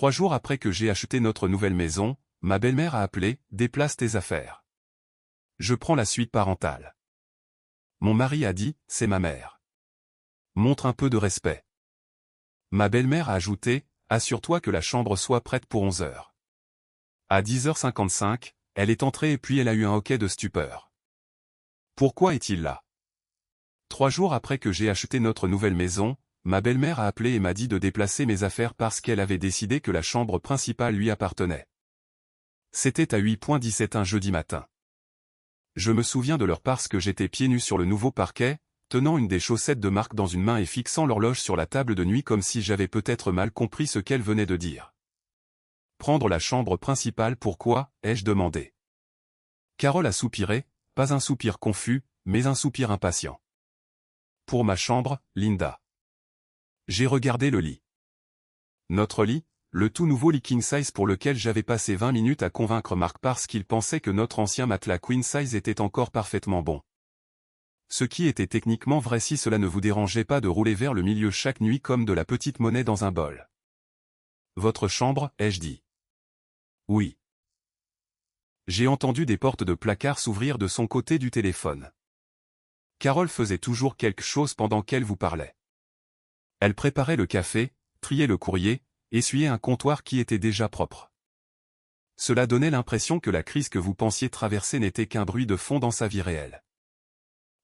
3 jours après que j'ai acheté notre nouvelle maison, ma belle-mère a appelé « Déplace tes affaires ». Je prends la suite parentale. Mon mari a dit « C'est ma mère. Montre un peu de respect ». Ma belle-mère a ajouté « Assure-toi que la chambre soit prête pour 11 heures ». À 10h55, elle est entrée et puis elle a eu un hoquet de stupeur. Pourquoi est-il là? 3 jours après que j'ai acheté notre nouvelle maison, ma belle-mère a appelé et m'a dit de déplacer mes affaires parce qu'elle avait décidé que la chambre principale lui appartenait. C'était à 8h17 un jeudi matin. Je me souviens de l'heure parce que j'étais pieds nus sur le nouveau parquet, tenant une des chaussettes de Marc dans une main et fixant l'horloge sur la table de nuit comme si j'avais peut-être mal compris ce qu'elle venait de dire. Prendre la chambre principale, pourquoi, ai-je demandé. Carole a soupiré, pas un soupir confus, mais un soupir impatient. Pour ma chambre, Linda. J'ai regardé le lit. Notre lit, le tout nouveau lit king size pour lequel j'avais passé 20 minutes à convaincre Marc parce qu'il pensait que notre ancien matelas queen size était encore parfaitement bon. Ce qui était techniquement vrai si cela ne vous dérangeait pas de rouler vers le milieu chaque nuit comme de la petite monnaie dans un bol. Votre chambre, ai-je dit. Oui. J'ai entendu des portes de placard s'ouvrir de son côté du téléphone. Carole faisait toujours quelque chose pendant qu'elle vous parlait. Elle préparait le café, triait le courrier, essuyait un comptoir qui était déjà propre. Cela donnait l'impression que la crise que vous pensiez traverser n'était qu'un bruit de fond dans sa vie réelle.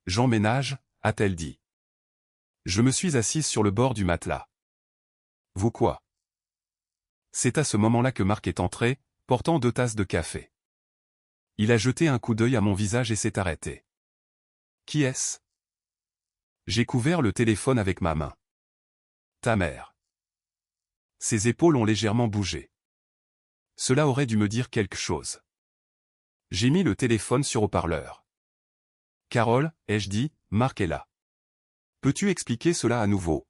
J'emménage, a-t-elle dit. Je me suis assise sur le bord du matelas. Vous quoi? C'est à ce moment-là que Marc est entré, portant 2 tasses de café. Il a jeté un coup d'œil à mon visage et s'est arrêté. Qui est-ce? J'ai couvert le téléphone avec ma main. Ta mère. Ses épaules ont légèrement bougé. Cela aurait dû me dire quelque chose. J'ai mis le téléphone sur haut-parleur. Carole, ai-je dit, Marc est là. Peux-tu expliquer cela à nouveau?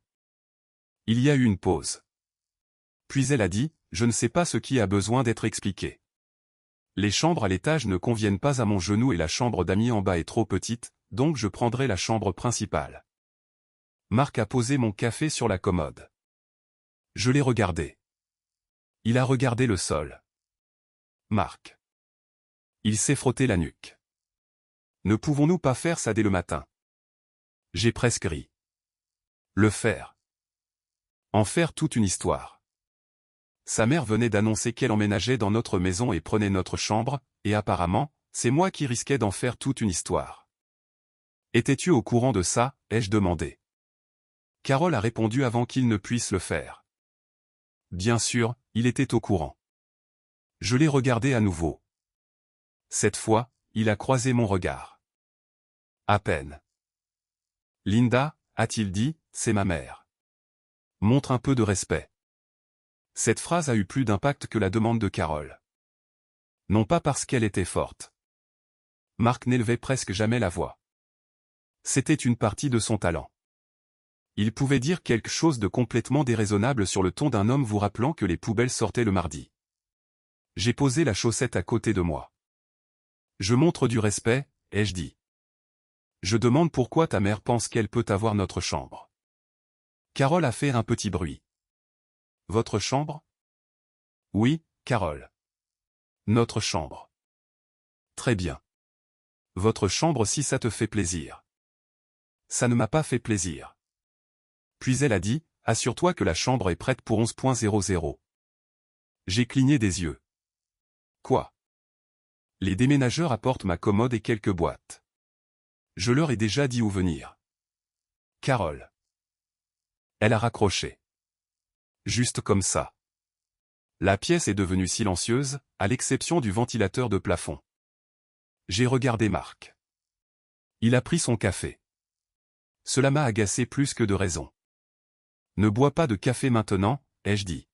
Il y a eu une pause. Puis elle a dit, je ne sais pas ce qui a besoin d'être expliqué. Les chambres à l'étage ne conviennent pas à mon genou et la chambre d'amis en bas est trop petite, donc je prendrai la chambre principale. Marc a posé mon café sur la commode. Je l'ai regardé. Il a regardé le sol. Marc. Il s'est frotté la nuque. Ne pouvons-nous pas faire ça dès le matin? J'ai presque ri. Le faire. En faire toute une histoire. Sa mère venait d'annoncer qu'elle emménageait dans notre maison et prenait notre chambre, et apparemment, c'est moi qui risquais d'en faire toute une histoire. Étais-tu au courant de ça, ai-je demandé. Carole a répondu avant qu'il ne puisse le faire. Bien sûr, il était au courant. Je l'ai regardé à nouveau. Cette fois, il a croisé mon regard. À peine. Linda, a-t-il dit, c'est ma mère. Montre un peu de respect. Cette phrase a eu plus d'impact que la demande de Carole. Non pas parce qu'elle était forte. Marc n'élevait presque jamais la voix. C'était une partie de son talent. Il pouvait dire quelque chose de complètement déraisonnable sur le ton d'un homme vous rappelant que les poubelles sortaient le mardi. J'ai posé la chaussette à côté de moi. Je montre du respect, ai-je dit. Je demande pourquoi ta mère pense qu'elle peut avoir notre chambre. Carole a fait un petit bruit. Votre chambre? Oui, Carole. Notre chambre. Très bien. Votre chambre si ça te fait plaisir. Ça ne m'a pas fait plaisir. Puis elle a dit, assure-toi que la chambre est prête pour 11h00. J'ai cligné des yeux. Quoi? Les déménageurs apportent ma commode et quelques boîtes. Je leur ai déjà dit où venir. Carole. Elle a raccroché. Juste comme ça. La pièce est devenue silencieuse, à l'exception du ventilateur de plafond. J'ai regardé Marc. Il a pris son café. Cela m'a agacé plus que de raison. Ne bois pas de café maintenant, ai-je dit.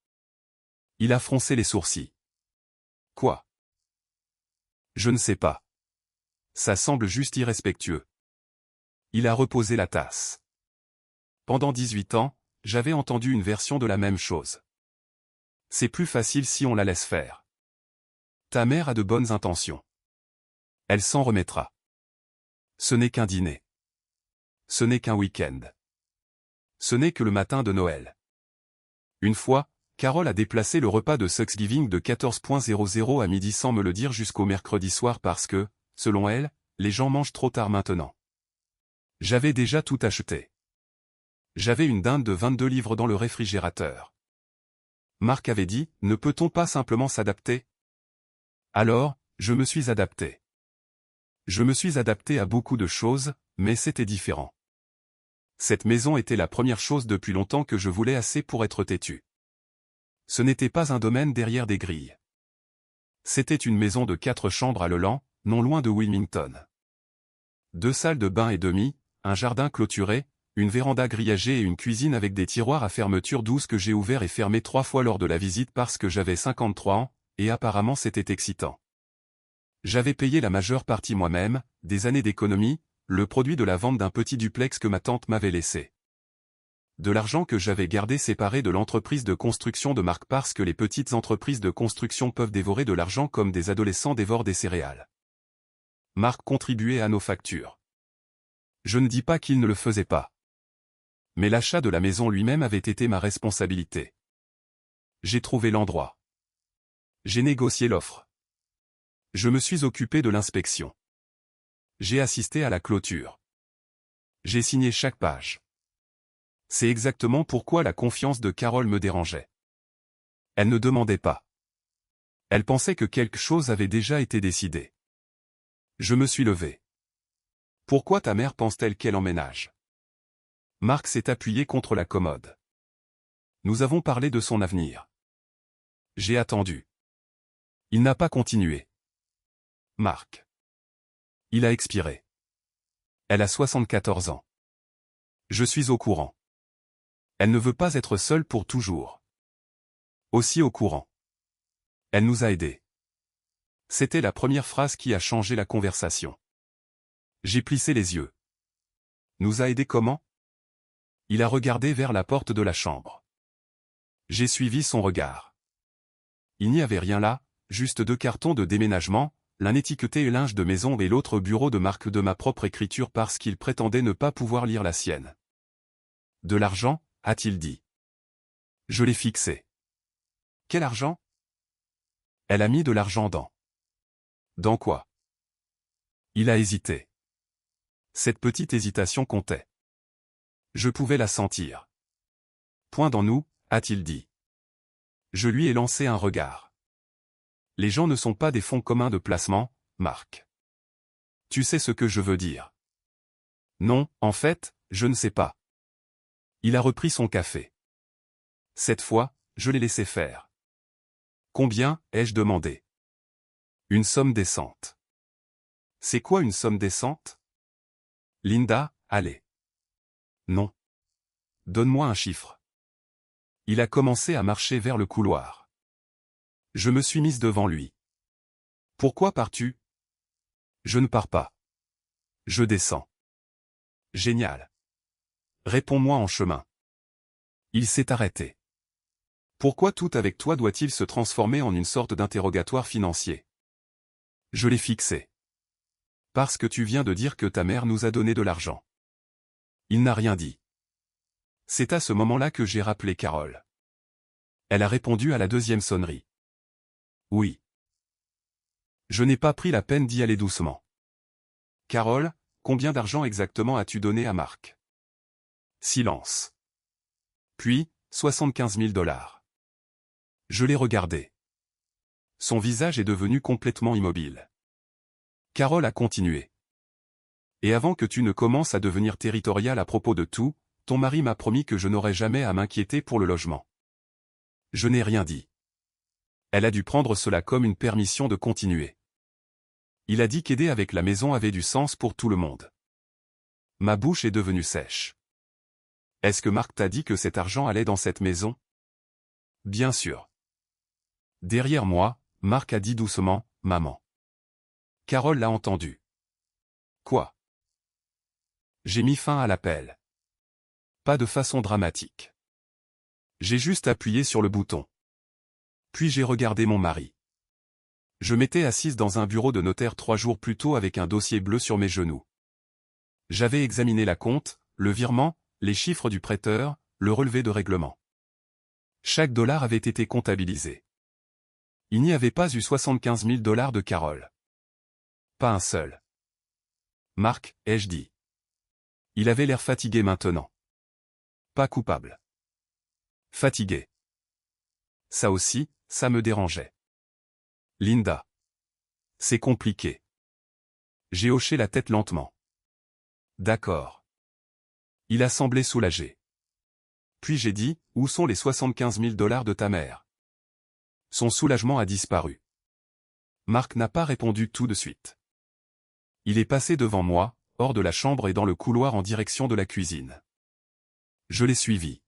Il a froncé les sourcils. Quoi? Je ne sais pas. Ça semble juste irrespectueux. Il a reposé la tasse. Pendant 18 ans, j'avais entendu une version de la même chose. C'est plus facile si on la laisse faire. Ta mère a de bonnes intentions. Elle s'en remettra. Ce n'est qu'un dîner. Ce n'est qu'un week-end. Ce n'est que le matin de Noël. Une fois, Carole a déplacé le repas de Thanksgiving de 14h00 à midi sans me le dire jusqu'au mercredi soir parce que, selon elle, les gens mangent trop tard maintenant. J'avais déjà tout acheté. J'avais une dinde de 22 livres dans le réfrigérateur. Marc avait dit, ne peut-on pas simplement s'adapter? Alors, je me suis adapté. Je me suis adapté à beaucoup de choses, mais c'était différent. Cette maison était la première chose depuis longtemps que je voulais assez pour être têtu. Ce n'était pas un domaine derrière des grilles. C'était une maison de 4 chambres à Leland, non loin de Wilmington. 2 salles de bain et demi, un jardin clôturé, une véranda grillagée et une cuisine avec des tiroirs à fermeture douce que j'ai ouvert et fermé 3 fois lors de la visite parce que j'avais 53 ans, et apparemment c'était excitant. J'avais payé la majeure partie moi-même, des années d'économie, le produit de la vente d'un petit duplex que ma tante m'avait laissé. De l'argent que j'avais gardé séparé de l'entreprise de construction de Marc parce que les petites entreprises de construction peuvent dévorer de l'argent comme des adolescents dévorent des céréales. Marc contribuait à nos factures. Je ne dis pas qu'il ne le faisait pas. Mais l'achat de la maison lui-même avait été ma responsabilité. J'ai trouvé l'endroit. J'ai négocié l'offre. Je me suis occupé de l'inspection. J'ai assisté à la clôture. J'ai signé chaque page. C'est exactement pourquoi la confiance de Carole me dérangeait. Elle ne demandait pas. Elle pensait que quelque chose avait déjà été décidé. Je me suis levé. Pourquoi ta mère pense-t-elle qu'elle emménage? Marc s'est appuyé contre la commode. Nous avons parlé de son avenir. J'ai attendu. Il n'a pas continué. Marc. Il a expiré. Elle a 74 ans. Je suis au courant. Elle ne veut pas être seule pour toujours. Aussi au courant. Elle nous a aidés. C'était la première phrase qui a changé la conversation. J'ai plissé les yeux. Nous a aidés comment? Il a regardé vers la porte de la chambre. J'ai suivi son regard. Il n'y avait rien là, juste 2 cartons de déménagement, l'un étiqueté linge de maison et l'autre bureau de Marc de ma propre écriture parce qu'il prétendait ne pas pouvoir lire la sienne. De l'argent, a-t-il dit. Je l'ai fixé. Quel argent? Elle a mis de l'argent dans. Dans quoi? Il a hésité. Cette petite hésitation comptait. Je pouvais la sentir. Point dans nous, a-t-il dit. Je lui ai lancé un regard. Les gens ne sont pas des fonds communs de placement, Marc. Tu sais ce que je veux dire. Non, en fait, je ne sais pas. Il a repris son café. Cette fois, je l'ai laissé faire. Combien, ai-je demandé. Une somme décente. C'est quoi une somme décente? Linda, allez. Non. Donne-moi un chiffre. Il a commencé à marcher vers le couloir. Je me suis mise devant lui. Pourquoi pars-tu? Je ne pars pas. Je descends. Génial. Réponds-moi en chemin. Il s'est arrêté. Pourquoi tout avec toi doit-il se transformer en une sorte d'interrogatoire financier? Je l'ai fixé. Parce que tu viens de dire que ta mère nous a donné de l'argent. Il n'a rien dit. C'est à ce moment-là que j'ai rappelé Carole. Elle a répondu à la 2e sonnerie. Oui. Je n'ai pas pris la peine d'y aller doucement. Carole, combien d'argent exactement as-tu donné à Marc? Silence. Puis, 75 000 $. Je l'ai regardé. Son visage est devenu complètement immobile. Carole a continué. Et avant que tu ne commences à devenir territorial à propos de tout, ton mari m'a promis que je n'aurais jamais à m'inquiéter pour le logement. Je n'ai rien dit. Elle a dû prendre cela comme une permission de continuer. Il a dit qu'aider avec la maison avait du sens pour tout le monde. Ma bouche est devenue sèche. Est-ce que Marc t'a dit que cet argent allait dans cette maison? Bien sûr. Derrière moi, Marc a dit doucement, maman. Carole l'a entendu. Quoi? J'ai mis fin à l'appel. Pas de façon dramatique. J'ai juste appuyé sur le bouton. Puis j'ai regardé mon mari. Je m'étais assise dans un bureau de notaire 3 jours plus tôt avec un dossier bleu sur mes genoux. J'avais examiné la compte, le virement, les chiffres du prêteur, le relevé de règlement. Chaque dollar avait été comptabilisé. Il n'y avait pas eu 75 000 dollars de Carole. Pas un seul. Marc, ai-je dit. Il avait l'air fatigué maintenant. Pas coupable. Fatigué. Ça aussi, ça me dérangeait. Linda. C'est compliqué. J'ai hoché la tête lentement. D'accord. Il a semblé soulagé. Puis j'ai dit, où sont les 75 000 dollars de ta mère? Son soulagement a disparu. Marc n'a pas répondu tout de suite. Il est passé devant moi, hors de la chambre et dans le couloir en direction de la cuisine. Je l'ai suivi.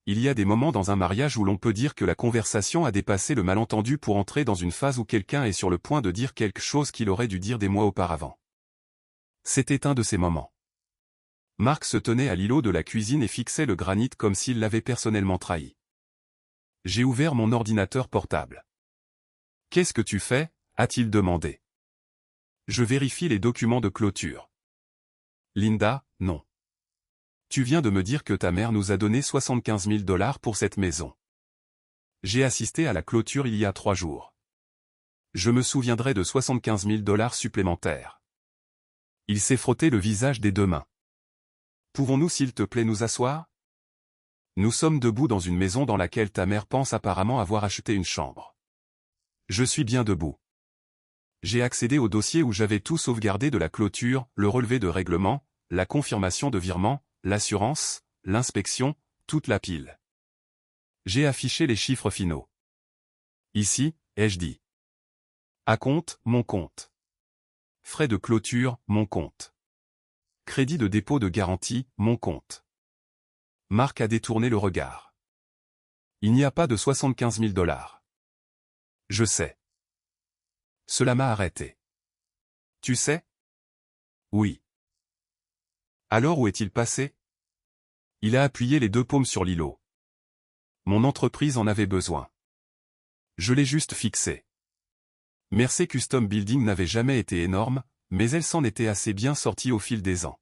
Il y a des moments dans un mariage où l'on peut dire que la conversation a dépassé le malentendu pour entrer dans une phase où quelqu'un est sur le point de dire quelque chose qu'il aurait dû dire des mois auparavant. C'était un de ces moments. Marc se tenait à l'îlot de la cuisine et fixait le granit comme s'il l'avait personnellement trahi. J'ai ouvert mon ordinateur portable. « Qu'est-ce que tu fais » a-t-il demandé. Je vérifie les documents de clôture. Linda, non. Tu viens de me dire que ta mère nous a donné 75 000 dollars pour cette maison. J'ai assisté à la clôture il y a 3 jours. Je me souviendrai de 75 000 dollars supplémentaires. Il s'est frotté le visage des deux mains. Pouvons-nous s'il te plaît nous asseoir? Nous sommes debout dans une maison dans laquelle ta mère pense apparemment avoir acheté une chambre. Je suis bien debout. J'ai accédé au dossier où j'avais tout sauvegardé de la clôture, le relevé de règlement, la confirmation de virement, l'assurance, l'inspection, toute la pile. J'ai affiché les chiffres finaux. Ici, ai-je dit. Acompte, mon compte. Frais de clôture, mon compte. Crédit de dépôt de garantie, mon compte. Marc a détourné le regard. Il n'y a pas de 75 000 dollars. Je sais. Cela m'a arrêté. Tu sais? Oui. Alors où est-il passé? Il a appuyé les deux paumes sur l'îlot. Mon entreprise en avait besoin. Je l'ai juste fixé. Mercer Custom Building n'avait jamais été énorme, mais elle s'en était assez bien sortie au fil des ans.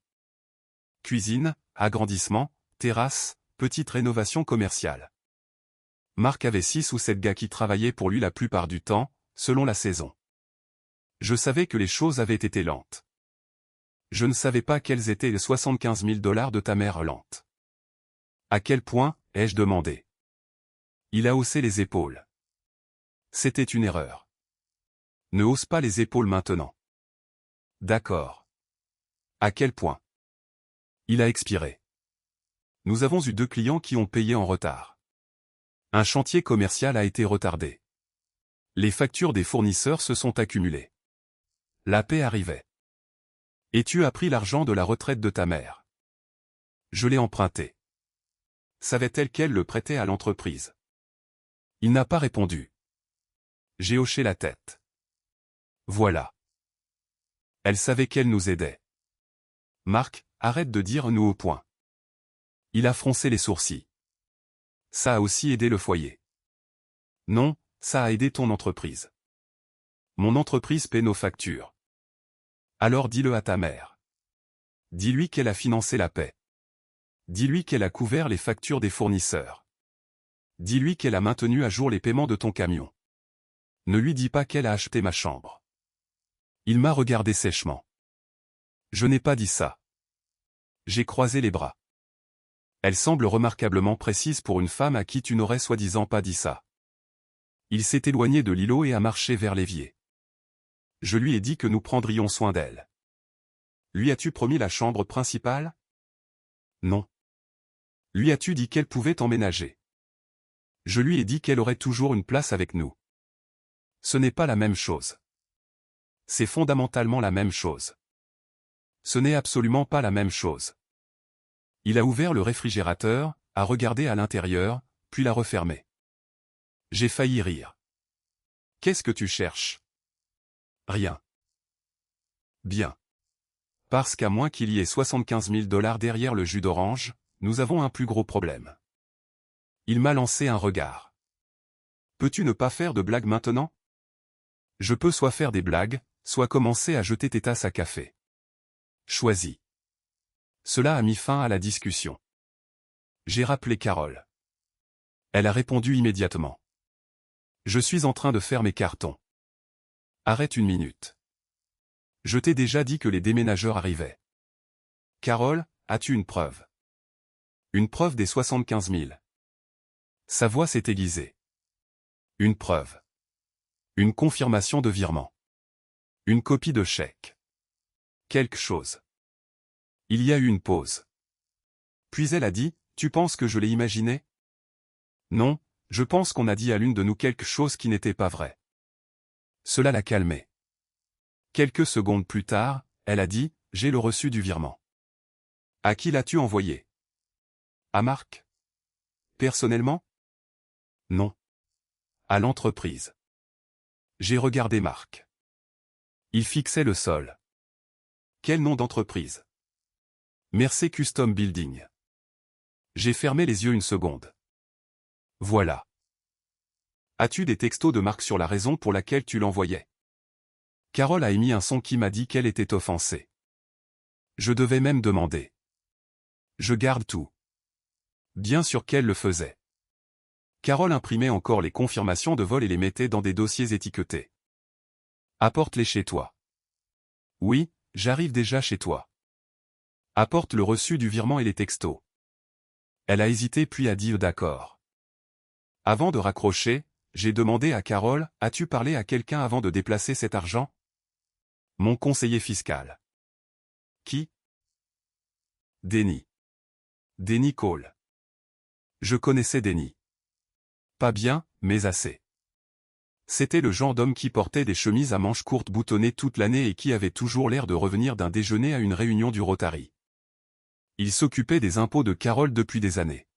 Cuisine, agrandissement, terrasse, petite rénovation commerciale. Marc avait 6 ou 7 gars qui travaillaient pour lui la plupart du temps, selon la saison. Je savais que les choses avaient été lentes. Je ne savais pas quels étaient les 75 000 dollars de ta mère lente. À quel point, ai-je demandé. Il a haussé les épaules. C'était une erreur. Ne hausse pas les épaules maintenant. D'accord. À quel point? Il a expiré. Nous avons eu 2 clients qui ont payé en retard. Un chantier commercial a été retardé. Les factures des fournisseurs se sont accumulées. La paie arrivait. Et tu as pris l'argent de la retraite de ta mère. Je l'ai emprunté. Savait-elle qu'elle le prêtait à l'entreprise? Il n'a pas répondu. J'ai hoché la tête. Voilà. Elle savait qu'elle nous aidait. Marc, arrête de dire nous au point. Il a froncé les sourcils. Ça a aussi aidé le foyer. Non, ça a aidé ton entreprise. Mon entreprise paie nos factures. Alors dis-le à ta mère. Dis-lui qu'elle a financé la paie. Dis-lui qu'elle a couvert les factures des fournisseurs. Dis-lui qu'elle a maintenu à jour les paiements de ton camion. Ne lui dis pas qu'elle a acheté ma chambre. Il m'a regardé sèchement. Je n'ai pas dit ça. J'ai croisé les bras. Elle semble remarquablement précise pour une femme à qui tu n'aurais soi-disant pas dit ça. Il s'est éloigné de l'îlot et a marché vers l'évier. Je lui ai dit que nous prendrions soin d'elle. Lui as-tu promis la chambre principale? Non. Lui as-tu dit qu'elle pouvait emménager? Je lui ai dit qu'elle aurait toujours une place avec nous. Ce n'est pas la même chose. C'est fondamentalement la même chose. Ce n'est absolument pas la même chose. Il a ouvert le réfrigérateur, a regardé à l'intérieur, puis l'a refermé. J'ai failli rire. Qu'est-ce que tu cherches? Rien. Bien. Parce qu'à moins qu'il y ait 75 000 dollars derrière le jus d'orange, nous avons un plus gros problème. Il m'a lancé un regard. Peux-tu ne pas faire de blagues maintenant? Je peux soit faire des blagues, soit commencer à jeter tes tasses à café. Choisis. Cela a mis fin à la discussion. J'ai rappelé Carole. Elle a répondu immédiatement. Je suis en train de faire mes cartons. Arrête une minute. Je t'ai déjà dit que les déménageurs arrivaient. Carole, as-tu une preuve? Une preuve des 75 000. Sa voix s'est aiguisée. Une preuve. Une confirmation de virement. Une copie de chèque. Quelque chose. Il y a eu une pause. Puis elle a dit, tu penses que je l'ai imaginé? Non, je pense qu'on a dit à l'une de nous quelque chose qui n'était pas vrai. Cela l'a calmée. Quelques secondes plus tard, elle a dit, j'ai le reçu du virement. À qui l'as-tu envoyé? À Marc? Personnellement? Non. À l'entreprise. J'ai regardé Marc. Il fixait le sol. Quel nom d'entreprise? Mercer Custom Building. J'ai fermé les yeux une seconde. Voilà. As-tu des textos de Marc sur la raison pour laquelle tu l'envoyais? Carole a émis un son qui m'a dit qu'elle était offensée. Je devais même demander. Je garde tout. Bien sûr qu'elle le faisait. Carole imprimait encore les confirmations de vol et les mettait dans des dossiers étiquetés. Apporte-les chez toi. Oui, j'arrive déjà chez toi. Apporte le reçu du virement et les textos. Elle a hésité puis a dit d'accord. Avant de raccrocher, j'ai demandé à Carole, as-tu parlé à quelqu'un avant de déplacer cet argent? Mon conseiller fiscal. Qui? Denis. Denis Cole. Je connaissais Denis. Pas bien, mais assez. C'était le genre d'homme qui portait des chemises à manches courtes boutonnées toute l'année et qui avait toujours l'air de revenir d'un déjeuner à une réunion du Rotary. Il s'occupait des impôts de Carole depuis des années.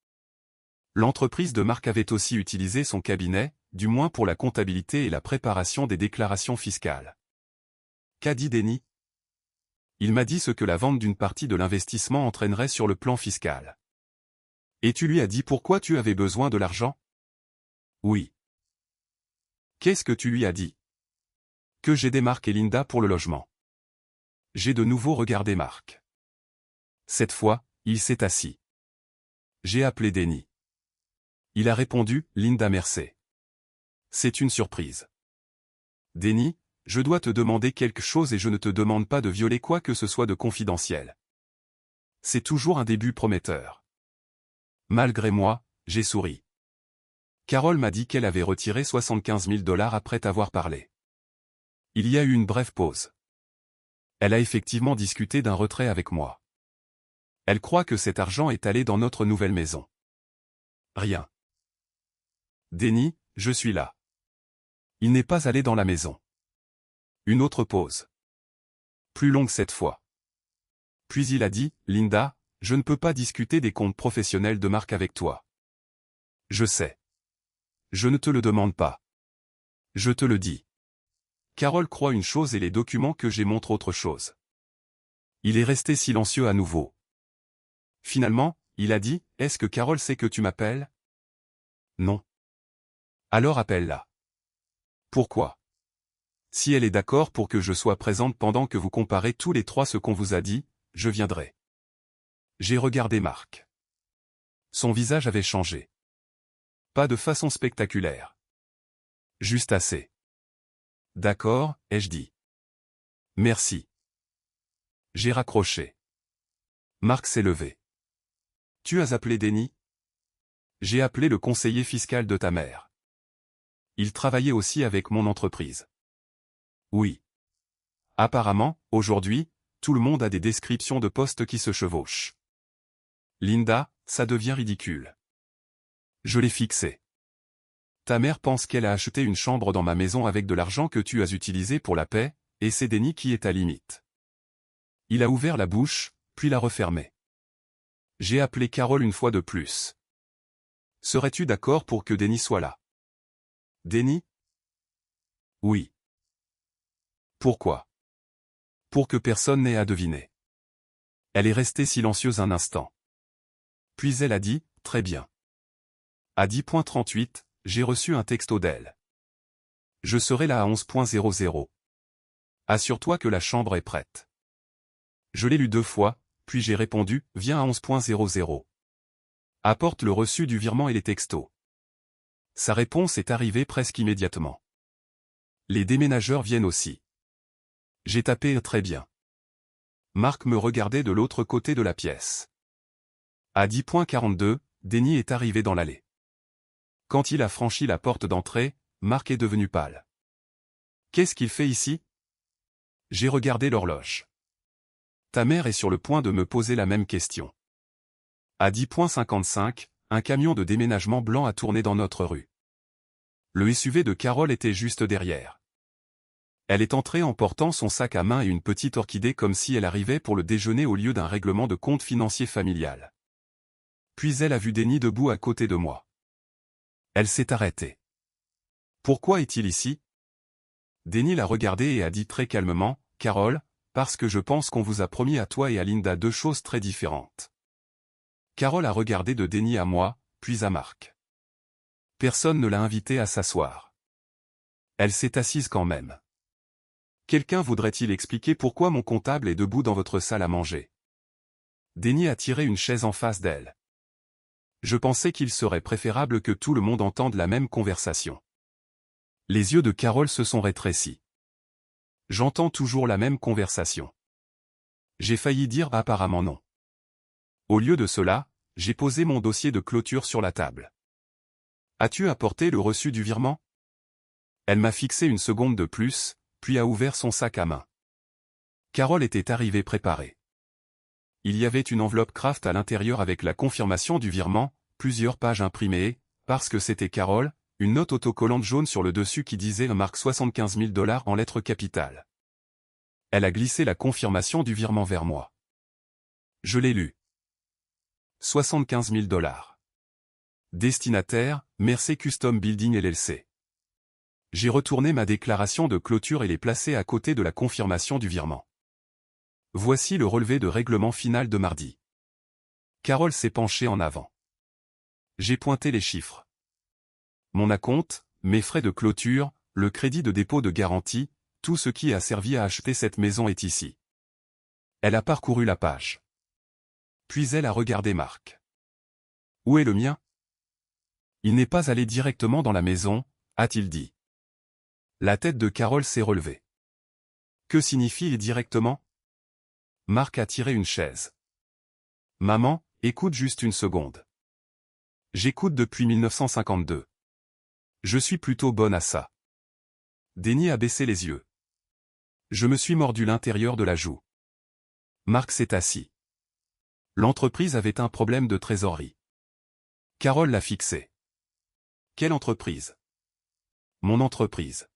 L'entreprise de Marc avait aussi utilisé son cabinet, du moins pour la comptabilité et la préparation des déclarations fiscales. Qu'a dit Denis? Il m'a dit ce que la vente d'une partie de l'investissement entraînerait sur le plan fiscal. Et tu lui as dit pourquoi tu avais besoin de l'argent? Oui. Qu'est-ce que tu lui as dit? Que j'aidais Marc et Linda pour le logement. J'ai de nouveau regardé Marc. Cette fois, il s'est assis. J'ai appelé Denis. Il a répondu, Linda Mercer. C'est une surprise. Denis, je dois te demander quelque chose et je ne te demande pas de violer quoi que ce soit de confidentiel. C'est toujours un début prometteur. Malgré moi, j'ai souri. Carole m'a dit qu'elle avait retiré 75 000 $ après t'avoir parlé. Il y a eu une brève pause. Elle a effectivement discuté d'un retrait avec moi. Elle croit que cet argent est allé dans notre nouvelle maison. Rien. Denis, je suis là. Il n'est pas allé dans la maison. Une autre pause. Plus longue cette fois. Puis il a dit, Linda, je ne peux pas discuter des comptes professionnels de Marc avec toi. Je sais. Je ne te le demande pas. Je te le dis. Carole croit une chose et les documents que j'ai montrent autre chose. Il est resté silencieux à nouveau. Finalement, il a dit, est-ce que Carole sait que tu m'appelles? Non. Alors appelle-la. Pourquoi? Si elle est d'accord pour que je sois présente pendant que vous comparez tous les trois ce qu'on vous a dit, je viendrai. J'ai regardé Marc. Son visage avait changé. Pas de façon spectaculaire. Juste assez. D'accord, ai-je dit. Merci. J'ai raccroché. Marc s'est levé. Tu as appelé Denis? J'ai appelé le conseiller fiscal de ta mère. Il travaillait aussi avec mon entreprise. Oui. Apparemment, aujourd'hui, tout le monde a des descriptions de postes qui se chevauchent. Linda, ça devient ridicule. Je l'ai fixé. Ta mère pense qu'elle a acheté une chambre dans ma maison avec de l'argent que tu as utilisé pour la paix, et c'est Denis qui est à limite. Il a ouvert la bouche, puis l'a refermée. J'ai appelé Carole une fois de plus. Serais-tu d'accord pour que Denis soit là? Denis? Oui. Pourquoi? Pour que personne n'ait à deviner. Elle est restée silencieuse un instant. Puis elle a dit, très bien. À 10:38, j'ai reçu un texto d'elle. Je serai là à 11:00. Assure-toi que la chambre est prête. Je l'ai lu 2 fois, puis j'ai répondu, viens à 11:00. Apporte le reçu du virement et les textos. Sa réponse est arrivée presque immédiatement. Les déménageurs viennent aussi. J'ai tapé très bien. Marc me regardait de l'autre côté de la pièce. À 10h42, Denis est arrivé dans l'allée. Quand il a franchi la porte d'entrée, Marc est devenu pâle. Qu'est-ce qu'il fait ici? J'ai regardé l'horloge. Ta mère est sur le point de me poser la même question. À 10h55, un camion de déménagement blanc a tourné dans notre rue. Le SUV de Carole était juste derrière. Elle est entrée en portant son sac à main et une petite orchidée comme si elle arrivait pour le déjeuner au lieu d'un règlement de compte financier familial. Puis elle a vu Denis debout à côté de moi. Elle s'est arrêtée. Pourquoi est-il ici? Denis l'a regardé et a dit très calmement, Carole, parce que je pense qu'on vous a promis à toi et à Linda deux choses très différentes. Carole a regardé de Denis à moi, puis à Marc. Personne ne l'a invitée à s'asseoir. Elle s'est assise quand même. Quelqu'un voudrait-il expliquer pourquoi mon comptable est debout dans votre salle à manger? Denis a tiré une chaise en face d'elle. Je pensais qu'il serait préférable que tout le monde entende la même conversation. Les yeux de Carole se sont rétrécis. J'entends toujours la même conversation. J'ai failli dire apparemment non. Au lieu de cela, j'ai posé mon dossier de clôture sur la table. As-tu apporté le reçu du virement? Elle m'a fixé une seconde de plus, puis a ouvert son sac à main. Carole était arrivée préparée. Il y avait une enveloppe Kraft à l'intérieur avec la confirmation du virement, plusieurs pages imprimées et, parce que c'était Carole, une note autocollante jaune sur le dessus qui disait marque $75 000 en lettres capitales. Elle a glissé la confirmation du virement vers moi. Je l'ai lu. $75 000. Destinataire, Mercer Custom Building LLC. J'ai retourné ma déclaration de clôture et l'ai placée à côté de la confirmation du virement. Voici le relevé de règlement final de mardi. Carole s'est penchée en avant. J'ai pointé les chiffres. Mon acompte, mes frais de clôture, le crédit de dépôt de garantie, tout ce qui a servi à acheter cette maison est ici. Elle a parcouru la page. Puis elle a regardé Marc. Où est le mien? Il n'est pas allé directement dans la maison, a-t-il dit. La tête de Carole s'est relevée. Que signifie directement? Marc a tiré une chaise. Maman, écoute juste une seconde. J'écoute depuis 1952. Je suis plutôt bonne à ça. Denis a baissé les yeux. Je me suis mordu l'intérieur de la joue. Marc s'est assis. L'entreprise avait un problème de trésorerie. Carole l'a fixé. Quelle entreprise? Mon entreprise.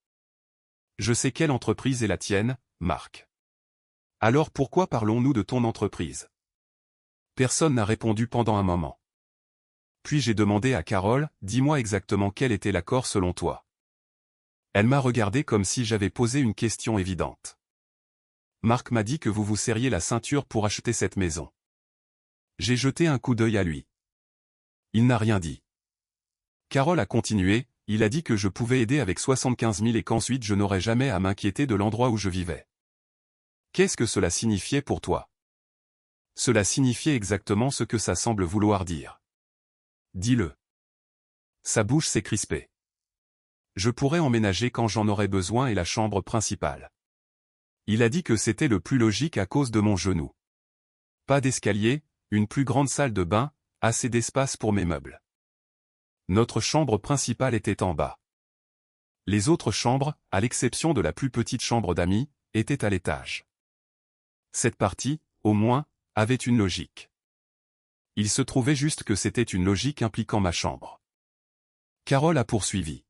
Je sais quelle entreprise est la tienne, Marc. Alors pourquoi parlons-nous de ton entreprise? Personne n'a répondu pendant un moment. Puis j'ai demandé à Carole, dis-moi exactement quel était l'accord selon toi. Elle m'a regardé comme si j'avais posé une question évidente. Marc m'a dit que vous vous serriez la ceinture pour acheter cette maison. J'ai jeté un coup d'œil à lui. Il n'a rien dit. Carole a continué, il a dit que je pouvais aider avec 75 000 et qu'ensuite je n'aurais jamais à m'inquiéter de l'endroit où je vivais. Qu'est-ce que cela signifiait pour toi? Cela signifiait exactement ce que ça semble vouloir dire. Dis-le. Sa bouche s'est crispée. Je pourrais emménager quand j'en aurais besoin et la chambre principale. Il a dit que c'était le plus logique à cause de mon genou. Pas d'escalier, une plus grande salle de bain, assez d'espace pour mes meubles. Notre chambre principale était en bas. Les autres chambres, à l'exception de la plus petite chambre d'amis, étaient à l'étage. Cette partie, au moins, avait une logique. Il se trouvait juste que c'était une logique impliquant ma chambre. Carole a poursuivi.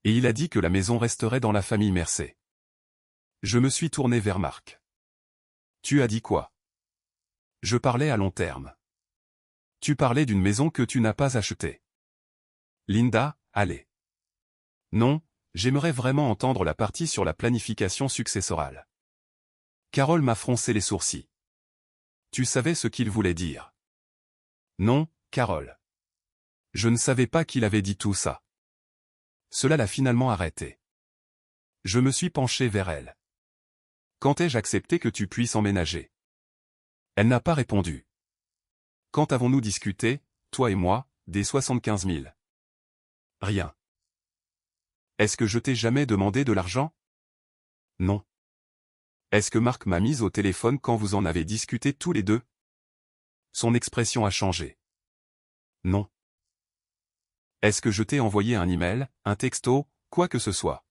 Et il a dit que la maison resterait dans la famille Mercer. Je me suis tourné vers Marc. Tu as dit quoi? Je parlais à long terme. Tu parlais d'une maison que tu n'as pas achetée. Linda, allez. Non, j'aimerais vraiment entendre la partie sur la planification successorale. Carole m'a froncé les sourcils. Tu savais ce qu'il voulait dire? Non, Carole. Je ne savais pas qu'il avait dit tout ça. Cela l'a finalement arrêté. Je me suis penché vers elle. Quand ai-je accepté que tu puisses emménager? Elle n'a pas répondu. Quand avons-nous discuté, toi et moi, des 75 000? Rien. Est-ce que je t'ai jamais demandé de l'argent? Non. Est-ce que Marc m'a mise au téléphone quand vous en avez discuté tous les deux? Son expression a changé. Non. Est-ce que je t'ai envoyé un email, un texto, quoi que ce soit?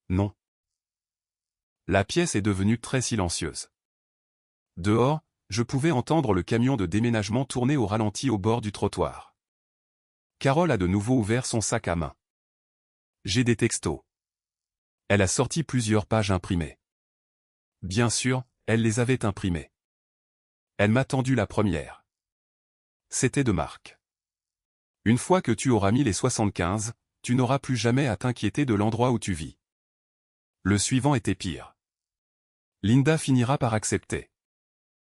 Non. La pièce est devenue très silencieuse. Dehors, je pouvais entendre le camion de déménagement tourner au ralenti au bord du trottoir. Carole a de nouveau ouvert son sac à main. J'ai des textos. Elle a sorti plusieurs pages imprimées. Bien sûr, elle les avait imprimées. Elle m'a tendu la première. C'était de Marc. Une fois que tu auras mis les 75, tu n'auras plus jamais à t'inquiéter de l'endroit où tu vis. Le suivant était pire. Linda finira par accepter.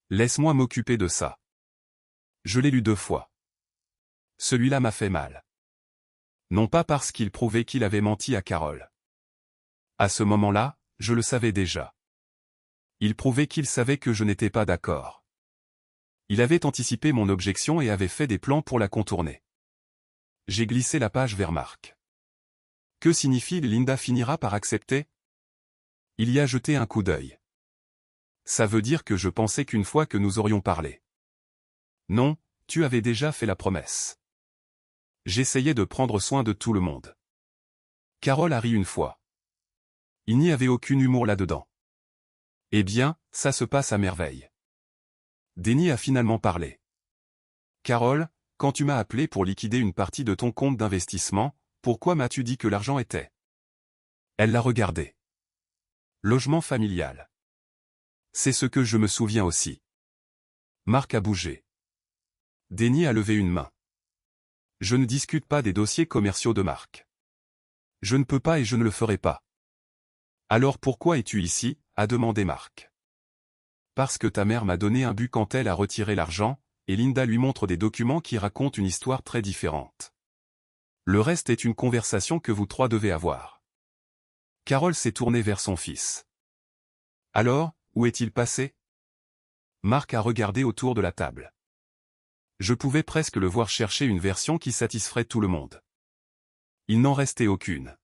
Laisse-moi m'occuper de ça. Je l'ai lu 2 fois. Celui-là m'a fait mal. Non pas parce qu'il prouvait qu'il avait menti à Carole. À ce moment-là, je le savais déjà. Il prouvait qu'il savait que je n'étais pas d'accord. Il avait anticipé mon objection et avait fait des plans pour la contourner. J'ai glissé la page vers Marc. Que signifie Linda finira par accepter? Il y a jeté un coup d'œil. Ça veut dire que je pensais qu'une fois que nous aurions parlé. Non, tu avais déjà fait la promesse. J'essayais de prendre soin de tout le monde. Carole a ri une fois. Il n'y avait aucun humour là-dedans. Eh bien, ça se passe à merveille. Denny a finalement parlé. Carole, quand tu m'as appelé pour liquider une partie de ton compte d'investissement, pourquoi m'as-tu dit que l'argent était? Elle l'a regardé. Logement familial. C'est ce que je me souviens aussi. Marc a bougé. Denny a levé une main. Je ne discute pas des dossiers commerciaux de Marc. Je ne peux pas et je ne le ferai pas. Alors pourquoi es-tu ici? A demandé Marc. Parce que ta mère m'a donné un but quand elle a retiré l'argent, et Linda lui montre des documents qui racontent une histoire très différente. Le reste est une conversation que vous trois devez avoir. Carole s'est tournée vers son fils. Alors, où est-il passé? Marc a regardé autour de la table. Je pouvais presque le voir chercher une version qui satisferait tout le monde. Il n'en restait aucune.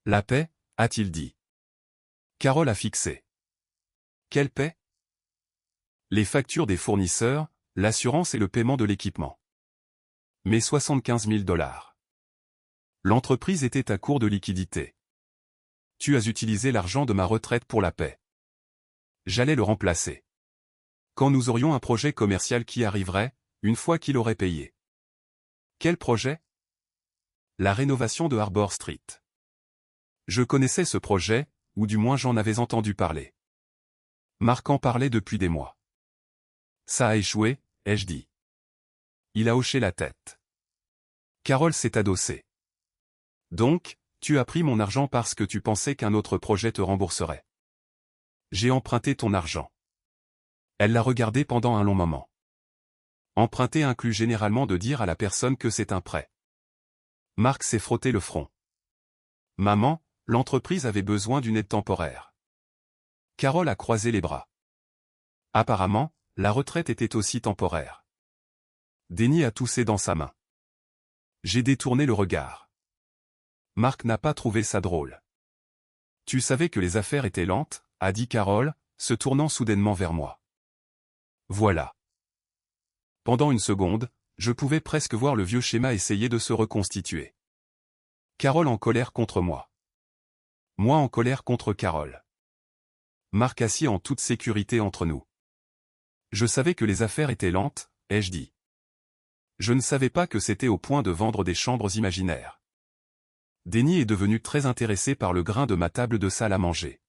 La paix, a-t-il dit. Carole a fixé. Quelle paix? Les factures des fournisseurs, l'assurance et le paiement de l'équipement. Mais 75 000 $. L'entreprise était à court de liquidité. Tu as utilisé l'argent de ma retraite pour la paix. J'allais le remplacer. Quand nous aurions un projet commercial qui arriverait, une fois qu'il aurait payé. Quel projet? La rénovation de Harbor Street. Je connaissais ce projet, ou du moins j'en avais entendu parler. Marc en parlait depuis des mois. Ça a échoué, ai-je dit. Il a hoché la tête. Carole s'est adossée. Donc, tu as pris mon argent parce que tu pensais qu'un autre projet te rembourserait. J'ai emprunté ton argent. Elle l'a regardé pendant un long moment. Emprunter inclut généralement de dire à la personne que c'est un prêt. Marc s'est frotté le front. Maman, l'entreprise avait besoin d'une aide temporaire. Carole a croisé les bras. Apparemment, la retraite était aussi temporaire. Denny a toussé dans sa main. J'ai détourné le regard. Marc n'a pas trouvé ça drôle. Tu savais que les affaires étaient lentes, a dit Carole, se tournant soudainement vers moi. Voilà. Pendant une seconde, je pouvais presque voir le vieux schéma essayer de se reconstituer. Carole en colère contre moi. Moi en colère contre Carole. Marc assis en toute sécurité entre nous. Je savais que les affaires étaient lentes, ai-je dit. Je ne savais pas que c'était au point de vendre des chambres imaginaires. Denny est devenu très intéressé par le grain de ma table de salle à manger.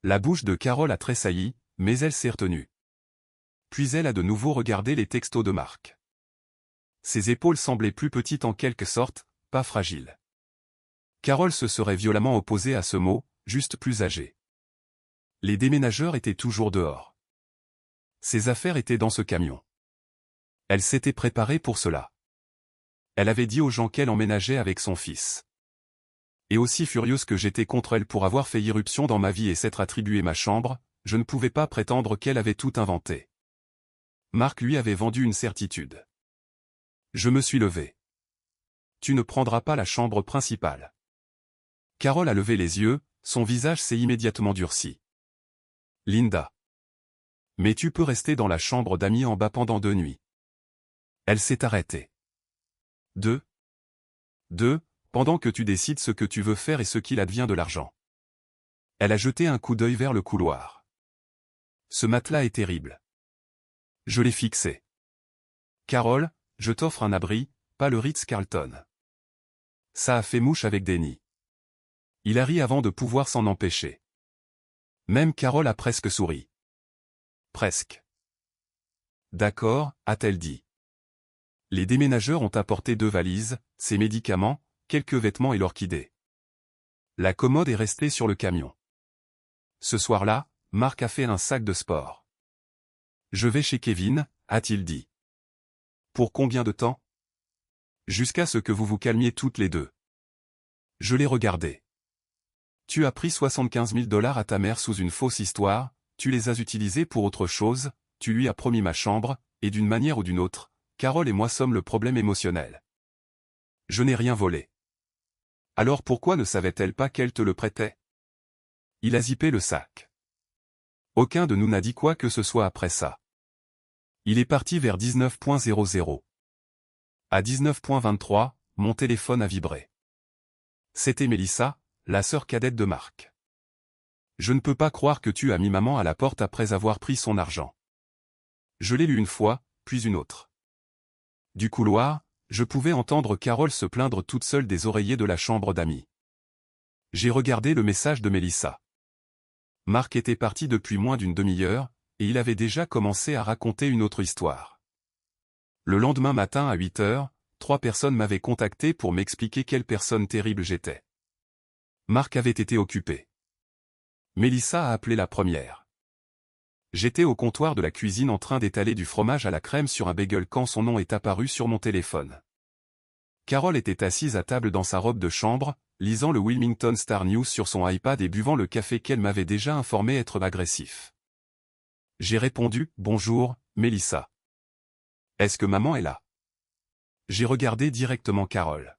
La bouche de Carole a tressailli, mais elle s'est retenue. Puis elle a de nouveau regardé les textos de Marc. Ses épaules semblaient plus petites en quelque sorte, pas fragiles. Carole se serait violemment opposée à ce mot, juste plus âgée. Les déménageurs étaient toujours dehors. Ses affaires étaient dans ce camion. Elle s'était préparée pour cela. Elle avait dit aux gens qu'elle emménageait avec son fils. Et aussi furieuse que j'étais contre elle pour avoir fait irruption dans ma vie et s'être attribué ma chambre, je ne pouvais pas prétendre qu'elle avait tout inventé. Marc lui avait vendu une certitude. Je me suis levé. Tu ne prendras pas la chambre principale. Carole a levé les yeux, son visage s'est immédiatement durci. Linda. Mais tu peux rester dans la chambre d'amis en bas pendant 2 nuits. Elle s'est arrêtée. 2. Pendant que tu décides ce que tu veux faire et ce qu'il advient de l'argent. Elle a jeté un coup d'œil vers le couloir. Ce matelas est terrible. Je l'ai fixé. Carole, je t'offre un abri, pas le Ritz-Carlton. Ça a fait mouche avec Denny. Il a ri avant de pouvoir s'en empêcher. Même Carole a presque souri. Presque. D'accord, a-t-elle dit. Les déménageurs ont apporté 2 valises, ses médicaments, quelques vêtements et l'orchidée. La commode est restée sur le camion. Ce soir-là, Marc a fait un sac de sport. Je vais chez Kevin, a-t-il dit. Pour combien de temps? Jusqu'à ce que vous vous calmiez toutes les deux. Je l'ai regardé. Tu as pris 75 000 $ à ta mère sous une fausse histoire, tu les as utilisés pour autre chose, tu lui as promis ma chambre, et d'une manière ou d'une autre, Carole et moi sommes le problème émotionnel. Je n'ai rien volé. Alors pourquoi ne savait-elle pas qu'elle te le prêtait? Il a zippé le sac. Aucun de nous n'a dit quoi que ce soit après ça. Il est parti vers 19.00. À 19.23, mon téléphone a vibré. C'était Mélissa, la sœur cadette de Marc. Je ne peux pas croire que tu as mis maman à la porte après avoir pris son argent. Je l'ai lu une fois, puis une autre. Du couloir, je pouvais entendre Carole se plaindre toute seule des oreillers de la chambre d'amis. J'ai regardé le message de Mélissa. Marc était parti depuis moins d'une demi-heure, et il avait déjà commencé à raconter une autre histoire. Le lendemain matin à 8 heures, 3 personnes m'avaient contacté pour m'expliquer quelle personne terrible j'étais. Marc avait été occupé. Mélissa a appelé la première. J'étais au comptoir de la cuisine en train d'étaler du fromage à la crème sur un bagel quand son nom est apparu sur mon téléphone. Carole était assise à table dans sa robe de chambre, lisant le Wilmington Star News sur son iPad et buvant le café qu'elle m'avait déjà informé être agressif. J'ai répondu « Bonjour, Mélissa. Est-ce que maman est là ?» J'ai regardé directement Carole.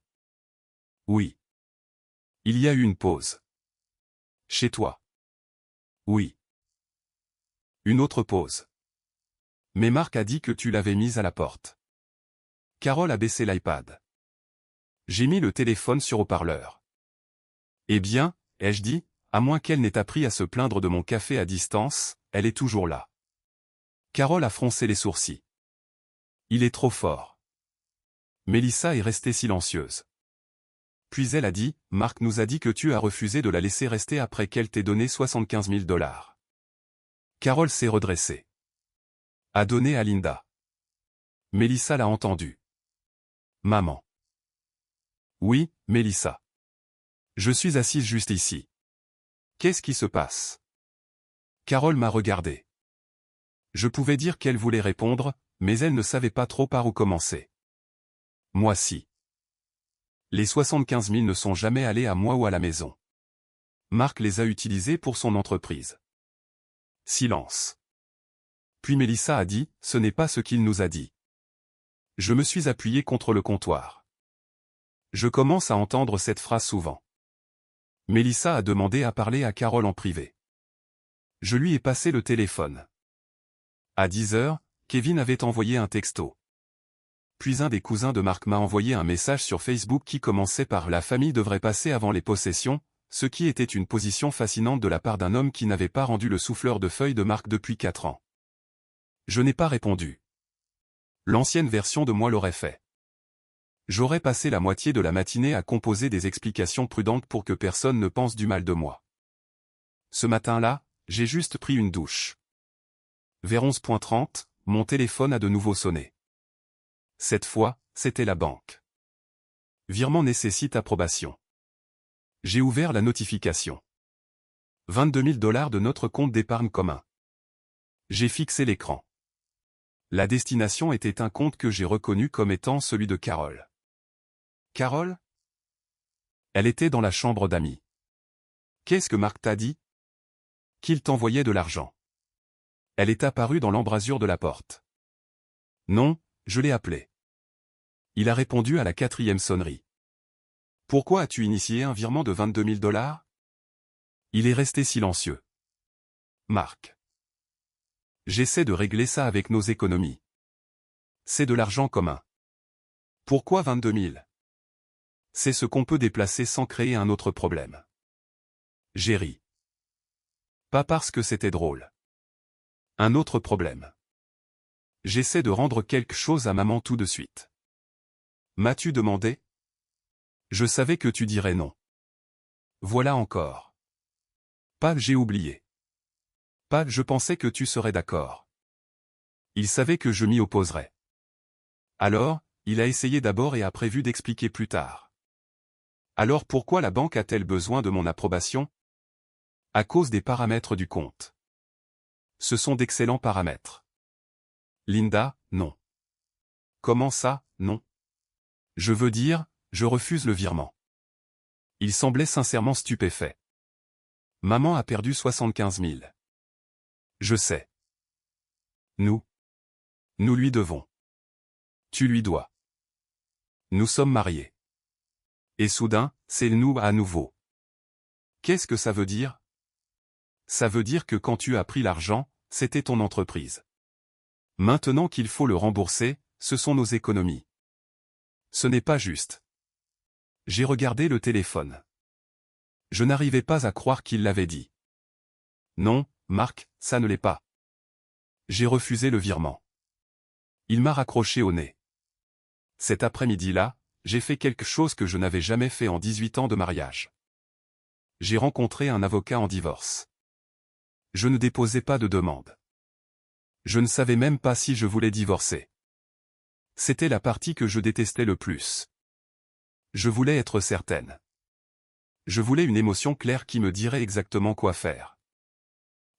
Oui. Il y a eu une pause. Chez toi. Oui. Une autre pause. Mais Marc a dit que tu l'avais mise à la porte. Carole a baissé l'iPad. J'ai mis le téléphone sur haut-parleur. Eh bien, ai-je dit, à moins qu'elle n'ait appris à se plaindre de mon café à distance, elle est toujours là. Carole a froncé les sourcils. Il est trop fort. Mélissa est restée silencieuse. Puis elle a dit, Marc nous a dit que tu as refusé de la laisser rester après qu'elle t'ait donné 75 000 $. Carole s'est redressée. A donné à Linda. Mélissa l'a entendu. Maman. Oui, Mélissa. Je suis assise juste ici. Qu'est-ce qui se passe? Carole m'a regardé. Je pouvais dire qu'elle voulait répondre, mais elle ne savait pas trop par où commencer. Moi si. Les 75 000 ne sont jamais allés à moi ou à la maison. Marc les a utilisés pour son entreprise. Silence. Puis Mélissa a dit, ce n'est pas ce qu'il nous a dit. Je me suis appuyé contre le comptoir. Je commence à entendre cette phrase souvent. Mélissa a demandé à parler à Carole en privé. Je lui ai passé le téléphone. À 10 heures, Kevin avait envoyé un texto. Puis un des cousins de Marc m'a envoyé un message sur Facebook qui commençait par « La famille devrait passer avant les possessions », ce qui était une position fascinante de la part d'un homme qui n'avait pas rendu le souffleur de feuilles de Marc depuis 4 ans. Je n'ai pas répondu. L'ancienne version de moi l'aurait fait. J'aurais passé la moitié de la matinée à composer des explications prudentes pour que personne ne pense du mal de moi. Ce matin-là, j'ai juste pris une douche. Vers 11h30, mon téléphone a de nouveau sonné. Cette fois, c'était la banque. Virement nécessite approbation. J'ai ouvert la notification. 22 000 $ de notre compte d'épargne commun. J'ai fixé l'écran. La destination était un compte que j'ai reconnu comme étant celui de Carole. Carole? Elle était dans la chambre d'amis. Qu'est-ce que Marc t'a dit? Qu'il t'envoyait de l'argent. Elle est apparue dans l'embrasure de la porte. Non, je l'ai appelé. Il a répondu à la 4e sonnerie. Pourquoi as-tu initié un virement de 22 000 $? Il est resté silencieux. Marc. J'essaie de régler ça avec nos économies. C'est de l'argent commun. Pourquoi 22 000? C'est ce qu'on peut déplacer sans créer un autre problème. J'ai ri. Pas parce que c'était drôle. Un autre problème. J'essaie de rendre quelque chose à maman tout de suite. M'as-tu demandé? Je savais que tu dirais non. Voilà encore. Pas j'ai oublié. Pas je pensais que tu serais d'accord. Il savait que je m'y opposerais. Alors, il a essayé d'abord et a prévu d'expliquer plus tard. Alors pourquoi la banque a-t-elle besoin de mon approbation? À cause des paramètres du compte. Ce sont d'excellents paramètres. Linda, non. Comment ça, non? Je veux dire, je refuse le virement. Il semblait sincèrement stupéfait. Maman a perdu 75 000. Je sais. Nous lui devons. Tu lui dois. Nous sommes mariés. Et soudain, c'est nous à nouveau. Qu'est-ce que ça veut dire? Ça veut dire que quand tu as pris l'argent, c'était ton entreprise. Maintenant qu'il faut le rembourser, ce sont nos économies. Ce n'est pas juste. J'ai regardé le téléphone. Je n'arrivais pas à croire qu'il l'avait dit. Non, Marc, ça ne l'est pas. J'ai refusé le virement. Il m'a raccroché au nez. Cet après-midi-là, j'ai fait quelque chose que je n'avais jamais fait en 18 ans de mariage. J'ai rencontré un avocat en divorce. Je ne déposais pas de demande. Je ne savais même pas si je voulais divorcer. C'était la partie que je détestais le plus. Je voulais être certaine. Je voulais une émotion claire qui me dirait exactement quoi faire.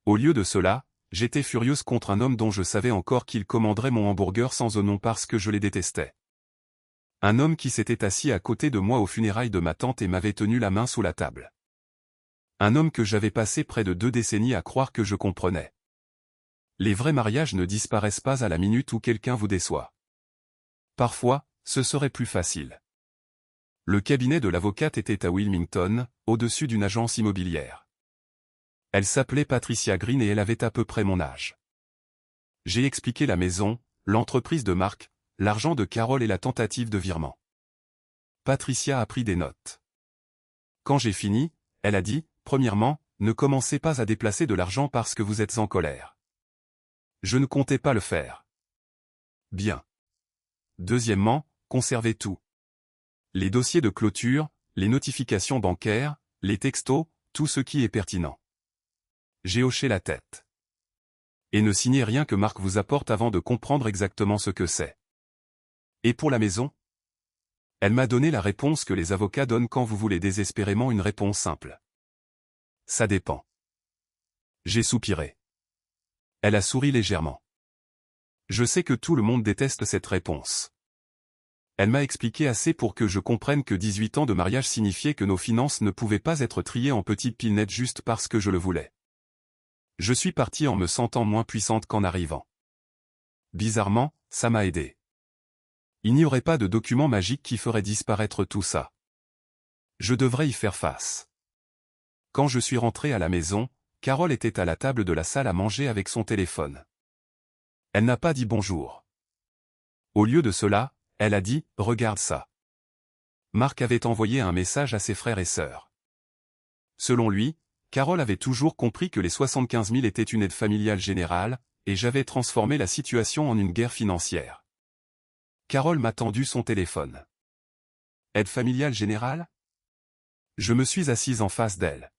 Au lieu de cela, j'étais furieuse contre un homme dont je savais encore qu'il commanderait mon hamburger sans nom parce que je les détestais. Un homme qui s'était assis à côté de moi aux funérailles de ma tante et m'avait tenu la main sous la table. Un homme que j'avais passé près de 2 décennies à croire que je comprenais. Les vrais mariages ne disparaissent pas à la minute où quelqu'un vous déçoit. Parfois, ce serait plus facile. Le cabinet de l'avocate était à Wilmington, au-dessus d'une agence immobilière. Elle s'appelait Patricia Green et elle avait à peu près mon âge. J'ai expliqué la maison, l'entreprise de Marc, l'argent de Carole et la tentative de virement. Patricia a pris des notes. Quand j'ai fini, elle a dit, premièrement, ne commencez pas à déplacer de l'argent parce que vous êtes en colère. Je ne comptais pas le faire. Bien. Deuxièmement, conservez tout. Les dossiers de clôture, les notifications bancaires, les textos, tout ce qui est pertinent. J'ai hoché la tête. Et ne signez rien que Marc vous apporte avant de comprendre exactement ce que c'est. Et pour la maison? Elle m'a donné la réponse que les avocats donnent quand vous voulez désespérément une réponse simple. Ça dépend. J'ai soupiré. Elle a souri légèrement. Je sais que tout le monde déteste cette réponse. Elle m'a expliqué assez pour que je comprenne que 18 ans de mariage signifiait que nos finances ne pouvaient pas être triées en petites pilenettes juste parce que je le voulais. Je suis partie en me sentant moins puissante qu'en arrivant. Bizarrement, ça m'a aidé. Il n'y aurait pas de document magique qui ferait disparaître tout ça. Je devrais y faire face. Quand je suis rentré à la maison, Carole était à la table de la salle à manger avec son téléphone. Elle n'a pas dit bonjour. Au lieu de cela, elle a dit « Regarde ça ». Marc avait envoyé un message à ses frères et sœurs. Selon lui, Carole avait toujours compris que les 75 000 étaient une aide familiale générale, et j'avais transformé la situation en une guerre financière. Carole m'a tendu son téléphone. Aide familiale générale? Je me suis assise en face d'elle.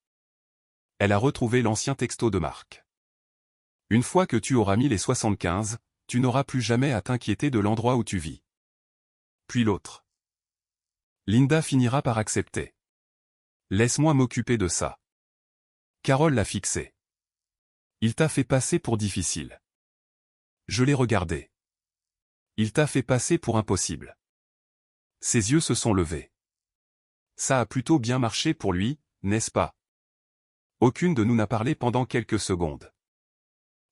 Elle a retrouvé l'ancien texto de Marc. Une fois que tu auras mis les 75, tu n'auras plus jamais à t'inquiéter de l'endroit où tu vis. Puis l'autre. Linda finira par accepter. Laisse-moi m'occuper de ça. Carole l'a fixé. Il t'a fait passer pour difficile. Je l'ai regardé. Il t'a fait passer pour impossible. Ses yeux se sont levés. Ça a plutôt bien marché pour lui, n'est-ce pas? Aucune de nous n'a parlé pendant quelques secondes.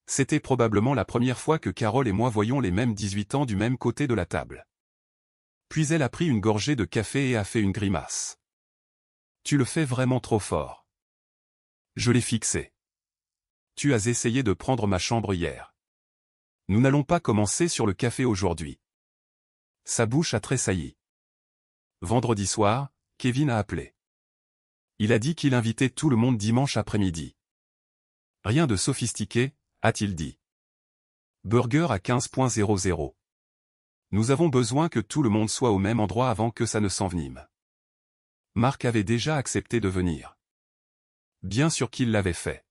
C'était probablement la première fois que Carole et moi voyions les mêmes 18 ans du même côté de la table. Puis elle a pris une gorgée de café et a fait une grimace. Tu le fais vraiment trop fort. Je l'ai fixé. Tu as essayé de prendre ma chambre hier. Nous n'allons pas commencer sur le café aujourd'hui. Sa bouche a tressailli. Vendredi soir, Kevin a appelé. Il a dit qu'il invitait tout le monde dimanche après-midi. Rien de sophistiqué, a-t-il dit. Burger à 15,00. Nous avons besoin que tout le monde soit au même endroit avant que ça ne s'envenime. Mark avait déjà accepté de venir. Bien sûr qu'il l'avait fait.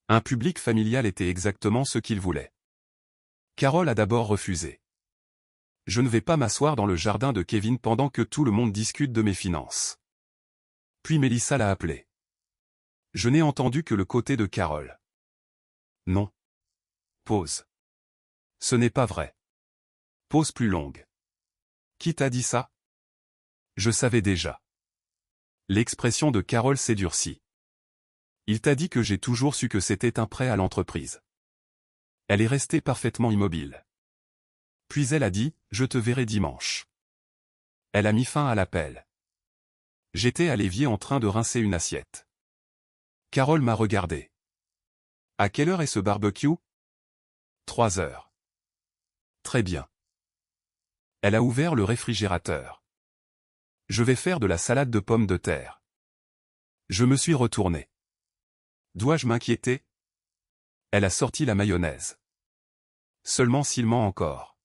Un public familial était exactement ce qu'il voulait. Carol a d'abord refusé. Je ne vais pas m'asseoir dans le jardin de Kevin pendant que tout le monde discute de mes finances. Puis Melissa l'a appelé. Je n'ai entendu que le côté de Carol. Non. Pause. Ce n'est pas vrai. Pause plus longue. Qui t'a dit ça? Je savais déjà. L'expression de Carol s'est durcie. Il t'a dit que j'ai toujours su que c'était un prêt à l'entreprise. Elle est restée parfaitement immobile. Puis elle a dit, je te verrai dimanche. Elle a mis fin à l'appel. J'étais à l'évier en train de rincer une assiette. Carol m'a regardé. À quelle heure est ce barbecue? 3 heures. Très bien. Elle a ouvert le réfrigérateur. Je vais faire de la salade de pommes de terre. Je me suis retourné. Dois-je m'inquiéter? Elle a sorti la mayonnaise. Seulement s'il ment encore.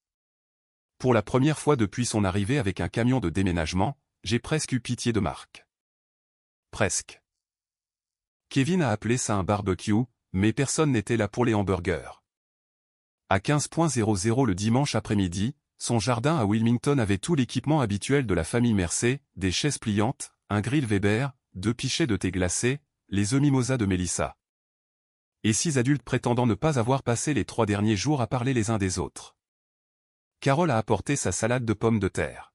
Pour la première fois depuis son arrivée avec un camion de déménagement, j'ai presque eu pitié de Mark. Presque. Kevin a appelé ça un barbecue, mais personne n'était là pour les hamburgers. À 15,00 le dimanche après-midi, son jardin à Wilmington avait tout l'équipement habituel de la famille Mercé, des chaises pliantes, un grill Weber, 2 pichets de thé glacé, les œufs mimosa de Melissa. Et 6 adultes prétendant ne pas avoir passé les 3 derniers jours à parler les uns des autres. Carol a apporté sa salade de pommes de terre.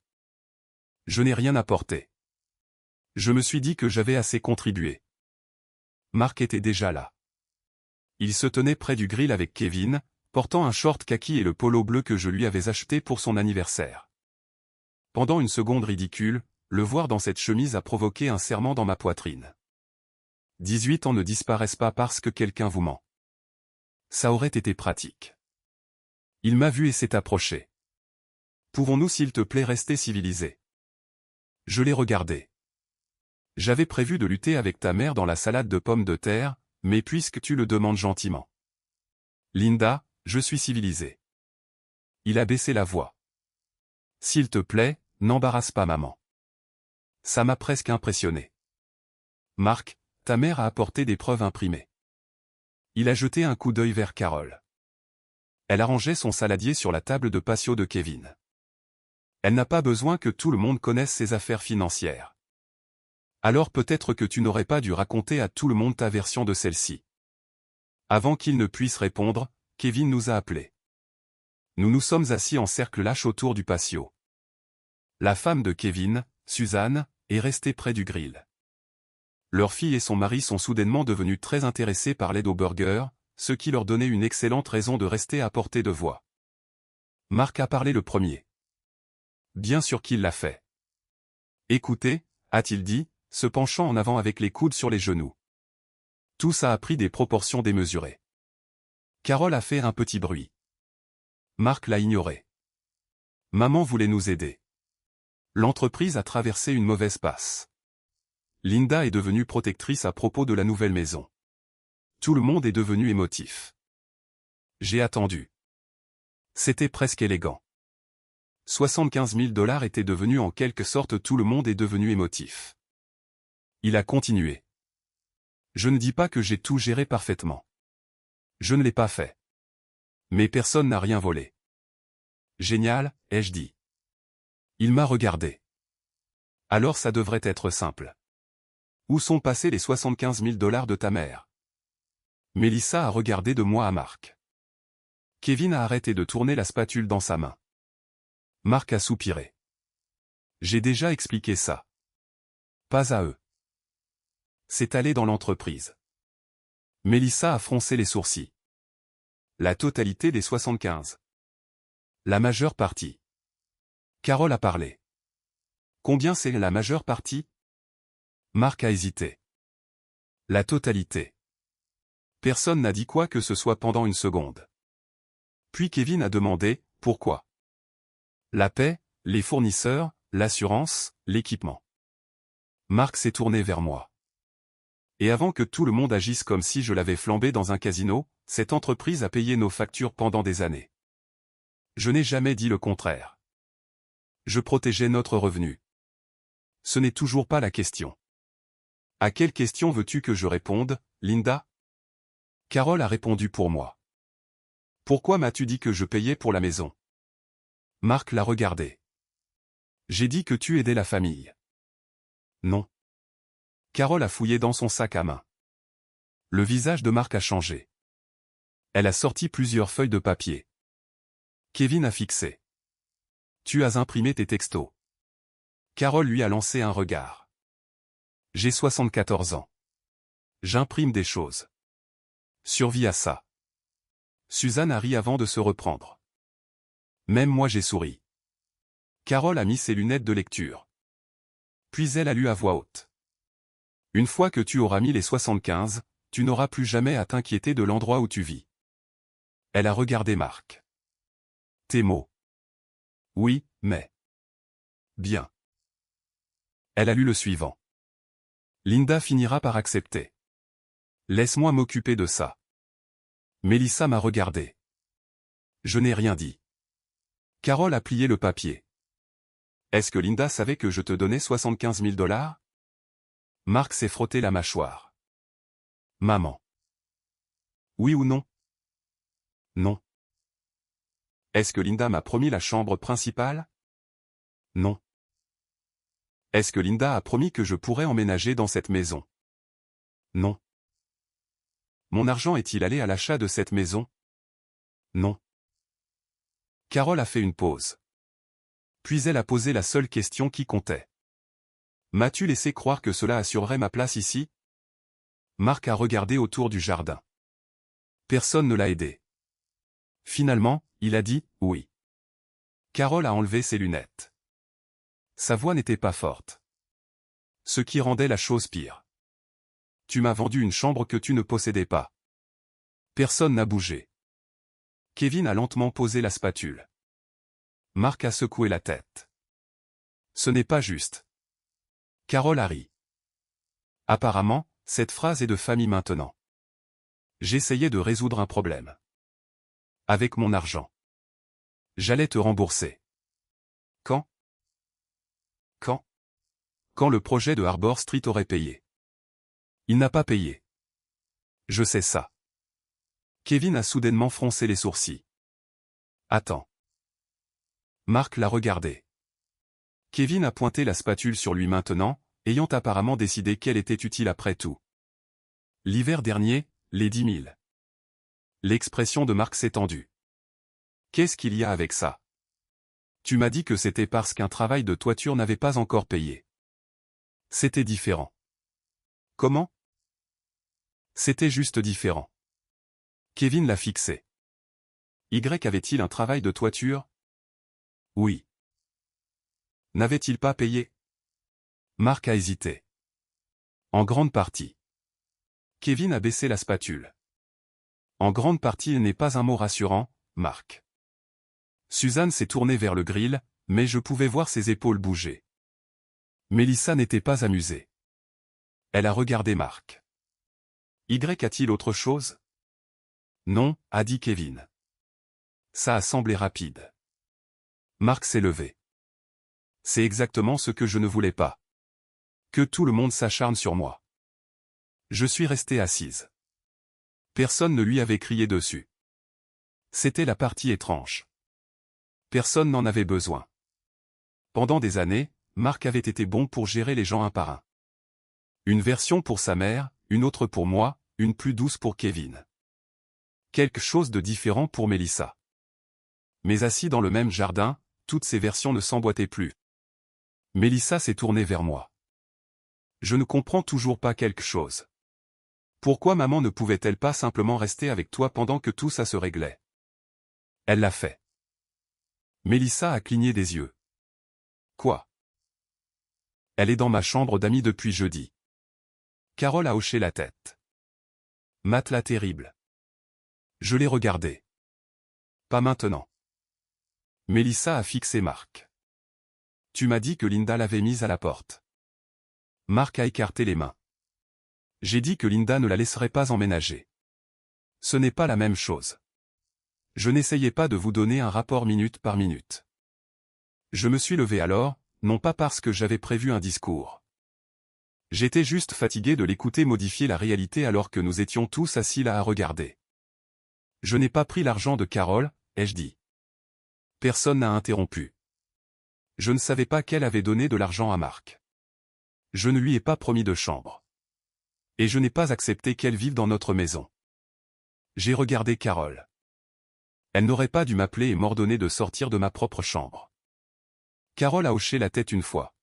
Je n'ai rien apporté. Je me suis dit que j'avais assez contribué. Mark était déjà là. Il se tenait près du grill avec Kevin, portant un short kaki et le polo bleu que je lui avais acheté pour son anniversaire. Pendant une seconde ridicule, le voir dans cette chemise a provoqué un serrement dans ma poitrine. 18 ans ne disparaissent pas parce que quelqu'un vous ment. Ça aurait été pratique. Il m'a vu et s'est approché. Pouvons-nous s'il te plaît rester civilisés? Je l'ai regardé. J'avais prévu de lutter avec ta mère dans la salade de pommes de terre, mais puisque tu le demandes gentiment. Linda, je suis civilisé. Il a baissé la voix. S'il te plaît, n'embarrasse pas maman. Ça m'a presque impressionné. Mark, ta mère a apporté des preuves imprimées. Il a jeté un coup d'œil vers Carol. Elle arrangeait son saladier sur la table de patio de Kevin. Elle n'a pas besoin que tout le monde connaisse ses affaires financières. Alors peut-être que tu n'aurais pas dû raconter à tout le monde ta version de celle-ci. Avant qu'il ne puisse répondre, Kevin nous a appelés. Nous nous sommes assis en cercle lâche autour du patio. La femme de Kevin, Suzanne, est restée près du grill. Leur fille et son mari sont soudainement devenus très intéressés par l'aide au burger, ce qui leur donnait une excellente raison de rester à portée de voix. Mark a parlé le premier. Bien sûr qu'il l'a fait. Écoutez, a-t-il dit, se penchant en avant avec les coudes sur les genoux. Tout ça a pris des proportions démesurées. Carol a fait un petit bruit. Mark l'a ignoré. Maman voulait nous aider. L'entreprise a traversé une mauvaise passe. Linda est devenue protectrice à propos de la nouvelle maison. Tout le monde est devenu émotif. J'ai attendu. C'était presque élégant. 75 000 $ étaient devenus en quelque sorte tout le monde est devenu émotif. Il a continué. Je ne dis pas que j'ai tout géré parfaitement. Je ne l'ai pas fait. Mais personne n'a rien volé. Génial, ai-je dit. Il m'a regardé. Alors ça devrait être simple. Où sont passés les 75 000 $ de ta mère? Melissa a regardé de moi à Mark. Kevin a arrêté de tourner la spatule dans sa main. Mark a soupiré. J'ai déjà expliqué ça. Pas à eux. C'est allé dans l'entreprise. Melissa a froncé les sourcils. La totalité des 75. La majeure partie. Carol a parlé. Combien c'est la majeure partie? Marc a hésité. La totalité. Personne n'a dit quoi que ce soit pendant une seconde. Puis Kevin a demandé, pourquoi? La paie, les fournisseurs, l'assurance, l'équipement. Marc s'est tourné vers moi. Et avant que tout le monde agisse comme si je l'avais flambé dans un casino, cette entreprise a payé nos factures pendant des années. Je n'ai jamais dit le contraire. Je protégeais notre revenu. Ce n'est toujours pas la question. À quelle question veux-tu que je réponde, Linda? Carole a répondu pour moi. Pourquoi m'as-tu dit que je payais pour la maison? Marc l'a regardé. J'ai dit que tu aidais la famille. Non. Carole a fouillé dans son sac à main. Le visage de Marc a changé. Elle a sorti plusieurs feuilles de papier. Kevin a fixé. Tu as imprimé tes textos. Carole lui a lancé un regard. J'ai 74 ans. J'imprime des choses. Survis à ça. Suzanne a ri avant de se reprendre. Même moi j'ai souri. Carole a mis ses lunettes de lecture. Puis elle a lu à voix haute. Une fois que tu auras mis les 75, tu n'auras plus jamais à t'inquiéter de l'endroit où tu vis. Elle a regardé Marc. Tes mots. Oui, mais... Bien. Elle a lu le suivant. Linda finira par accepter. Laisse-moi m'occuper de ça. Mélissa m'a regardé. Je n'ai rien dit. Carole a plié le papier. Est-ce que Linda savait que je te donnais 75 000 $? Marc s'est frotté la mâchoire. Maman. Oui ou non? Non. Est-ce que Linda m'a promis la chambre principale? Non. Est-ce que Linda a promis que je pourrais emménager dans cette maison? Non. Mon argent est-il allé à l'achat de cette maison? Non. Carole a fait une pause. Puis elle a posé la seule question qui comptait. M'as-tu laissé croire que cela assurerait ma place ici? Marc a regardé autour du jardin. Personne ne l'a aidé. Finalement, il a dit « oui ». Carole a enlevé ses lunettes. Sa voix n'était pas forte. Ce qui rendait la chose pire. Tu m'as vendu une chambre que tu ne possédais pas. Personne n'a bougé. Kevin a lentement posé la spatule. Marc a secoué la tête. Ce n'est pas juste. Carole a ri. Apparemment, cette phrase est de famille maintenant. J'essayais de résoudre un problème. Avec mon argent. J'allais te rembourser. Quand? Quand? Quand le projet de Harbor Street aurait payé. Il n'a pas payé. Je sais ça. Kevin a soudainement froncé les sourcils. Attends. Marc l'a regardé. Kevin a pointé la spatule sur lui maintenant, ayant apparemment décidé qu'elle était utile après tout. L'hiver dernier, les 10 000. L'expression de Marc s'est tendue. Qu'est-ce qu'il y a avec ça? Tu m'as dit que c'était parce qu'un travail de toiture n'avait pas encore payé. C'était différent. Comment? C'était juste différent. Kevin l'a fixé. Y avait-il un travail de toiture? Oui. N'avait-il pas payé? Marc a hésité. En grande partie. Kevin a baissé la spatule. En grande partie il n'est pas un mot rassurant, Marc. Suzanne s'est tournée vers le grill, mais je pouvais voir ses épaules bouger. Mélissa n'était pas amusée. Elle a regardé Marc. Y a-t-il autre chose? Non, a dit Kevin. Ça a semblé rapide. Marc s'est levé. C'est exactement ce que je ne voulais pas. Que tout le monde s'acharne sur moi. Je suis restée assise. Personne ne lui avait crié dessus. C'était la partie étrange. Personne n'en avait besoin. Pendant des années, Marc avait été bon pour gérer les gens un par un. Une version pour sa mère, une autre pour moi, une plus douce pour Kevin. Quelque chose de différent pour Mélissa. Mais assis dans le même jardin, toutes ces versions ne s'emboîtaient plus. Mélissa s'est tournée vers moi. Je ne comprends toujours pas quelque chose. Pourquoi maman ne pouvait-elle pas simplement rester avec toi pendant que tout ça se réglait? Elle l'a fait. Mélissa a cligné des yeux. Quoi? Elle est dans ma chambre d'amis depuis jeudi. Carole a hoché la tête. Matelas terrible. Je l'ai regardé. Pas maintenant. Mélissa a fixé Marc. Tu m'as dit que Linda l'avait mise à la porte. Marc a écarté les mains. J'ai dit que Linda ne la laisserait pas emménager. Ce n'est pas la même chose. Je n'essayais pas de vous donner un rapport minute par minute. Je me suis levé alors, non pas parce que j'avais prévu un discours. J'étais juste fatigué de l'écouter modifier la réalité alors que nous étions tous assis là à regarder. Je n'ai pas pris l'argent de Carole, ai-je dit. Personne n'a interrompu. Je ne savais pas qu'elle avait donné de l'argent à Marc. Je ne lui ai pas promis de chambre. Et je n'ai pas accepté qu'elle vive dans notre maison. J'ai regardé Carole. Elle n'aurait pas dû m'appeler et m'ordonner de sortir de ma propre chambre. Carole a hoché la tête une fois.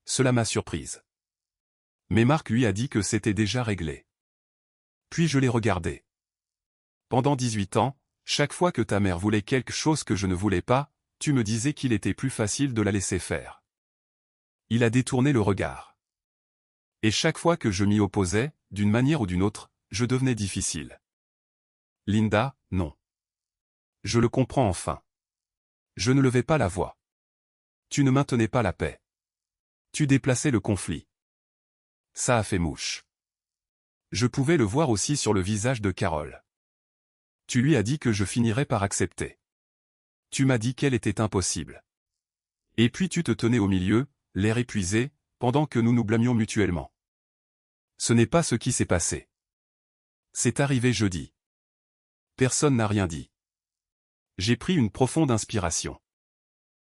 Cela m'a surprise. Mais Marc lui a dit que c'était déjà réglé. Puis je l'ai regardé. Pendant 18 ans, chaque fois que ta mère voulait quelque chose que je ne voulais pas, tu me disais qu'il était plus facile de la laisser faire. Il a détourné le regard. Et chaque fois que je m'y opposais, d'une manière ou d'une autre, je devenais difficile. Linda, non. Je le comprends enfin. Je ne levais pas la voix. Tu ne maintenais pas la paix. Tu déplaçais le conflit. Ça a fait mouche. Je pouvais le voir aussi sur le visage de Carole. Tu lui as dit que je finirais par accepter. Tu m'as dit qu'elle était impossible. Et puis tu te tenais au milieu, l'air épuisé, pendant que nous nous blâmions mutuellement. Ce n'est pas ce qui s'est passé. C'est arrivé jeudi. Personne n'a rien dit. J'ai pris une profonde inspiration.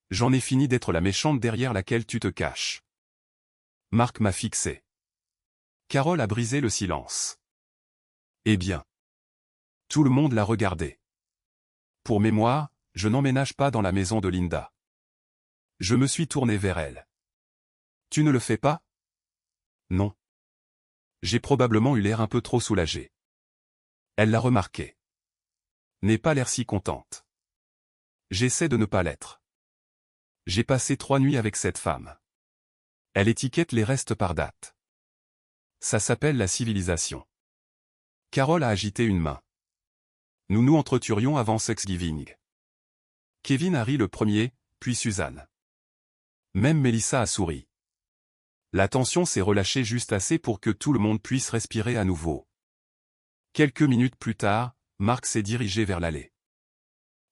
J'en ai fini d'être la méchante derrière laquelle tu te caches. Marc m'a fixé. Carole a brisé le silence. Eh bien. Tout le monde l'a regardé. Pour mémoire, je n'emménage pas dans la maison de Linda. Je me suis tourné vers elle. Tu ne le fais pas? Non. J'ai probablement eu l'air un peu trop soulagé. Elle l'a remarqué. N'ai pas l'air si contente. J'essaie de ne pas l'être. J'ai passé 3 nuits avec cette femme. Elle étiquette les restes par date. Ça s'appelle la civilisation. Carole a agité une main. Nous nous entretuions avant Thanksgiving. Kevin a ri le premier, puis Suzanne. Même Mélissa a souri. La tension s'est relâchée juste assez pour que tout le monde puisse respirer à nouveau. Quelques minutes plus tard, Marc s'est dirigé vers l'allée.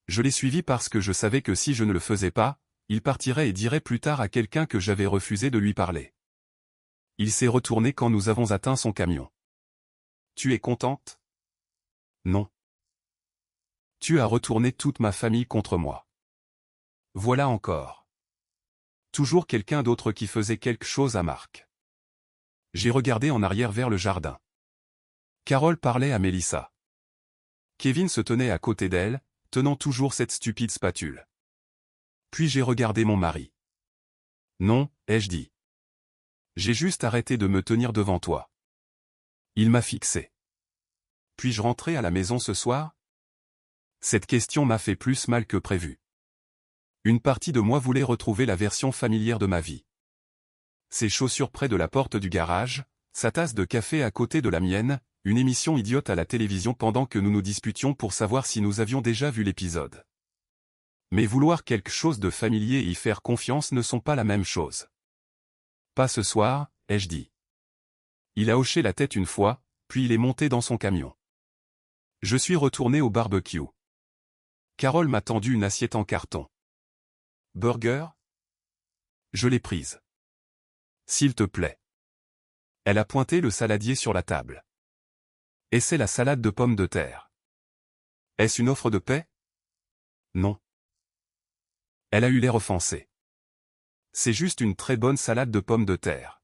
Je l'ai suivi parce que je savais que si je ne le faisais pas, il partirait et dirait plus tard à quelqu'un que j'avais refusé de lui parler. Il s'est retourné quand nous avons atteint son camion. Tu es contente? Non. Tu as retourné toute ma famille contre moi. Voilà encore. Toujours quelqu'un d'autre qui faisait quelque chose à Marc. J'ai regardé en arrière vers le jardin. Carole parlait à Mélissa. Kevin se tenait à côté d'elle, tenant toujours cette stupide spatule. Puis j'ai regardé mon mari. Non, ai-je dit. J'ai juste arrêté de me tenir devant toi. Il m'a fixé. Puis-je rentrer à la maison ce soir? Cette question m'a fait plus mal que prévu. Une partie de moi voulait retrouver la version familière de ma vie. Ses chaussures près de la porte du garage, sa tasse de café à côté de la mienne, une émission idiote à la télévision pendant que nous nous disputions pour savoir si nous avions déjà vu l'épisode. Mais vouloir quelque chose de familier et y faire confiance ne sont pas la même chose. Pas ce soir, ai-je dit. Il a hoché la tête une fois, puis il est monté dans son camion. Je suis retourné au barbecue. Carole m'a tendu une assiette en carton. Burger? Je l'ai prise. S'il te plaît. Elle a pointé le saladier sur la table. Et c'est la salade de pommes de terre. Est-ce une offre de paix? Non. Elle a eu l'air offensée. C'est juste une très bonne salade de pommes de terre.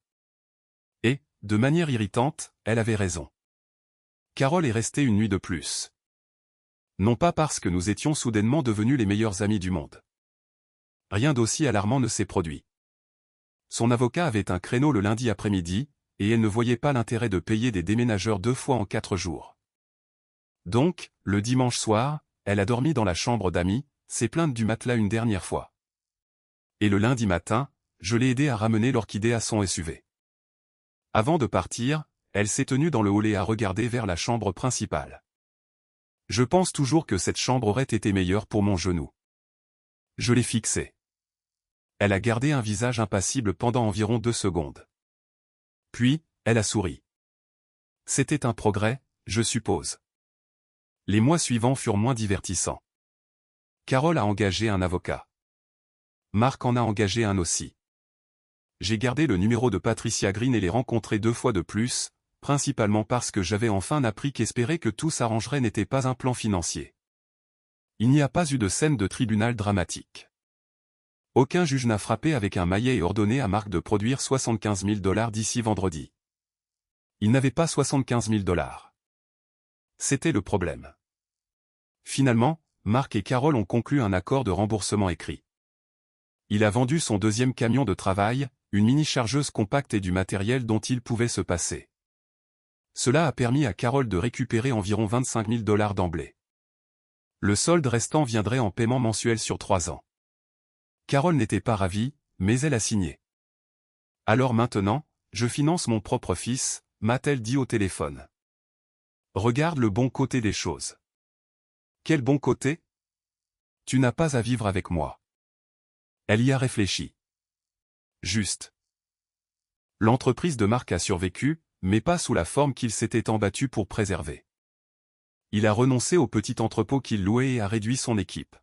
Et, de manière irritante, elle avait raison. Carole est restée une nuit de plus. Non pas parce que nous étions soudainement devenus les meilleurs amis du monde. Rien d'aussi alarmant ne s'est produit. Son avocat avait un créneau le lundi après-midi, et elle ne voyait pas l'intérêt de payer des déménageurs 2 fois en 4 jours. Donc, le dimanche soir, elle a dormi dans la chambre d'amis, s'est plainte du matelas une dernière fois. Et le lundi matin, je l'ai aidé à ramener l'orchidée à son SUV. Avant de partir, elle s'est tenue dans le hall et a regardé vers la chambre principale. Je pense toujours que cette chambre aurait été meilleure pour mon genou. Je l'ai fixée. Elle a gardé un visage impassible pendant environ 2 secondes. Puis, elle a souri. C'était un progrès, je suppose. Les mois suivants furent moins divertissants. Carole a engagé un avocat. Mark en a engagé un aussi. J'ai gardé le numéro de Patricia Green et l'ai rencontré 2 fois de plus, principalement parce que j'avais enfin appris qu'espérer que tout s'arrangerait n'était pas un plan financier. Il n'y a pas eu de scène de tribunal dramatique. Aucun juge n'a frappé avec un maillet et ordonné à Mark de produire 75 000 $ d'ici vendredi. Il n'avait pas 75 000 $. C'était le problème. Finalement, Mark et Carole ont conclu un accord de remboursement écrit. Il a vendu son 2e camion de travail, une mini-chargeuse compacte et du matériel dont il pouvait se passer. Cela a permis à Carole de récupérer environ 25 000 $ d'emblée. Le solde restant viendrait en paiement mensuel sur 3 ans. Carole n'était pas ravie, mais elle a signé. Alors maintenant, je finance mon propre fils, m'a-t-elle dit au téléphone. Regarde le bon côté des choses. Quel bon côté? Tu n'as pas à vivre avec moi. Elle y a réfléchi. Juste. L'entreprise de Mark a survécu, mais pas sous la forme qu'il s'était embattu pour préserver. Il a renoncé au petit entrepôt qu'il louait et a réduit son équipe.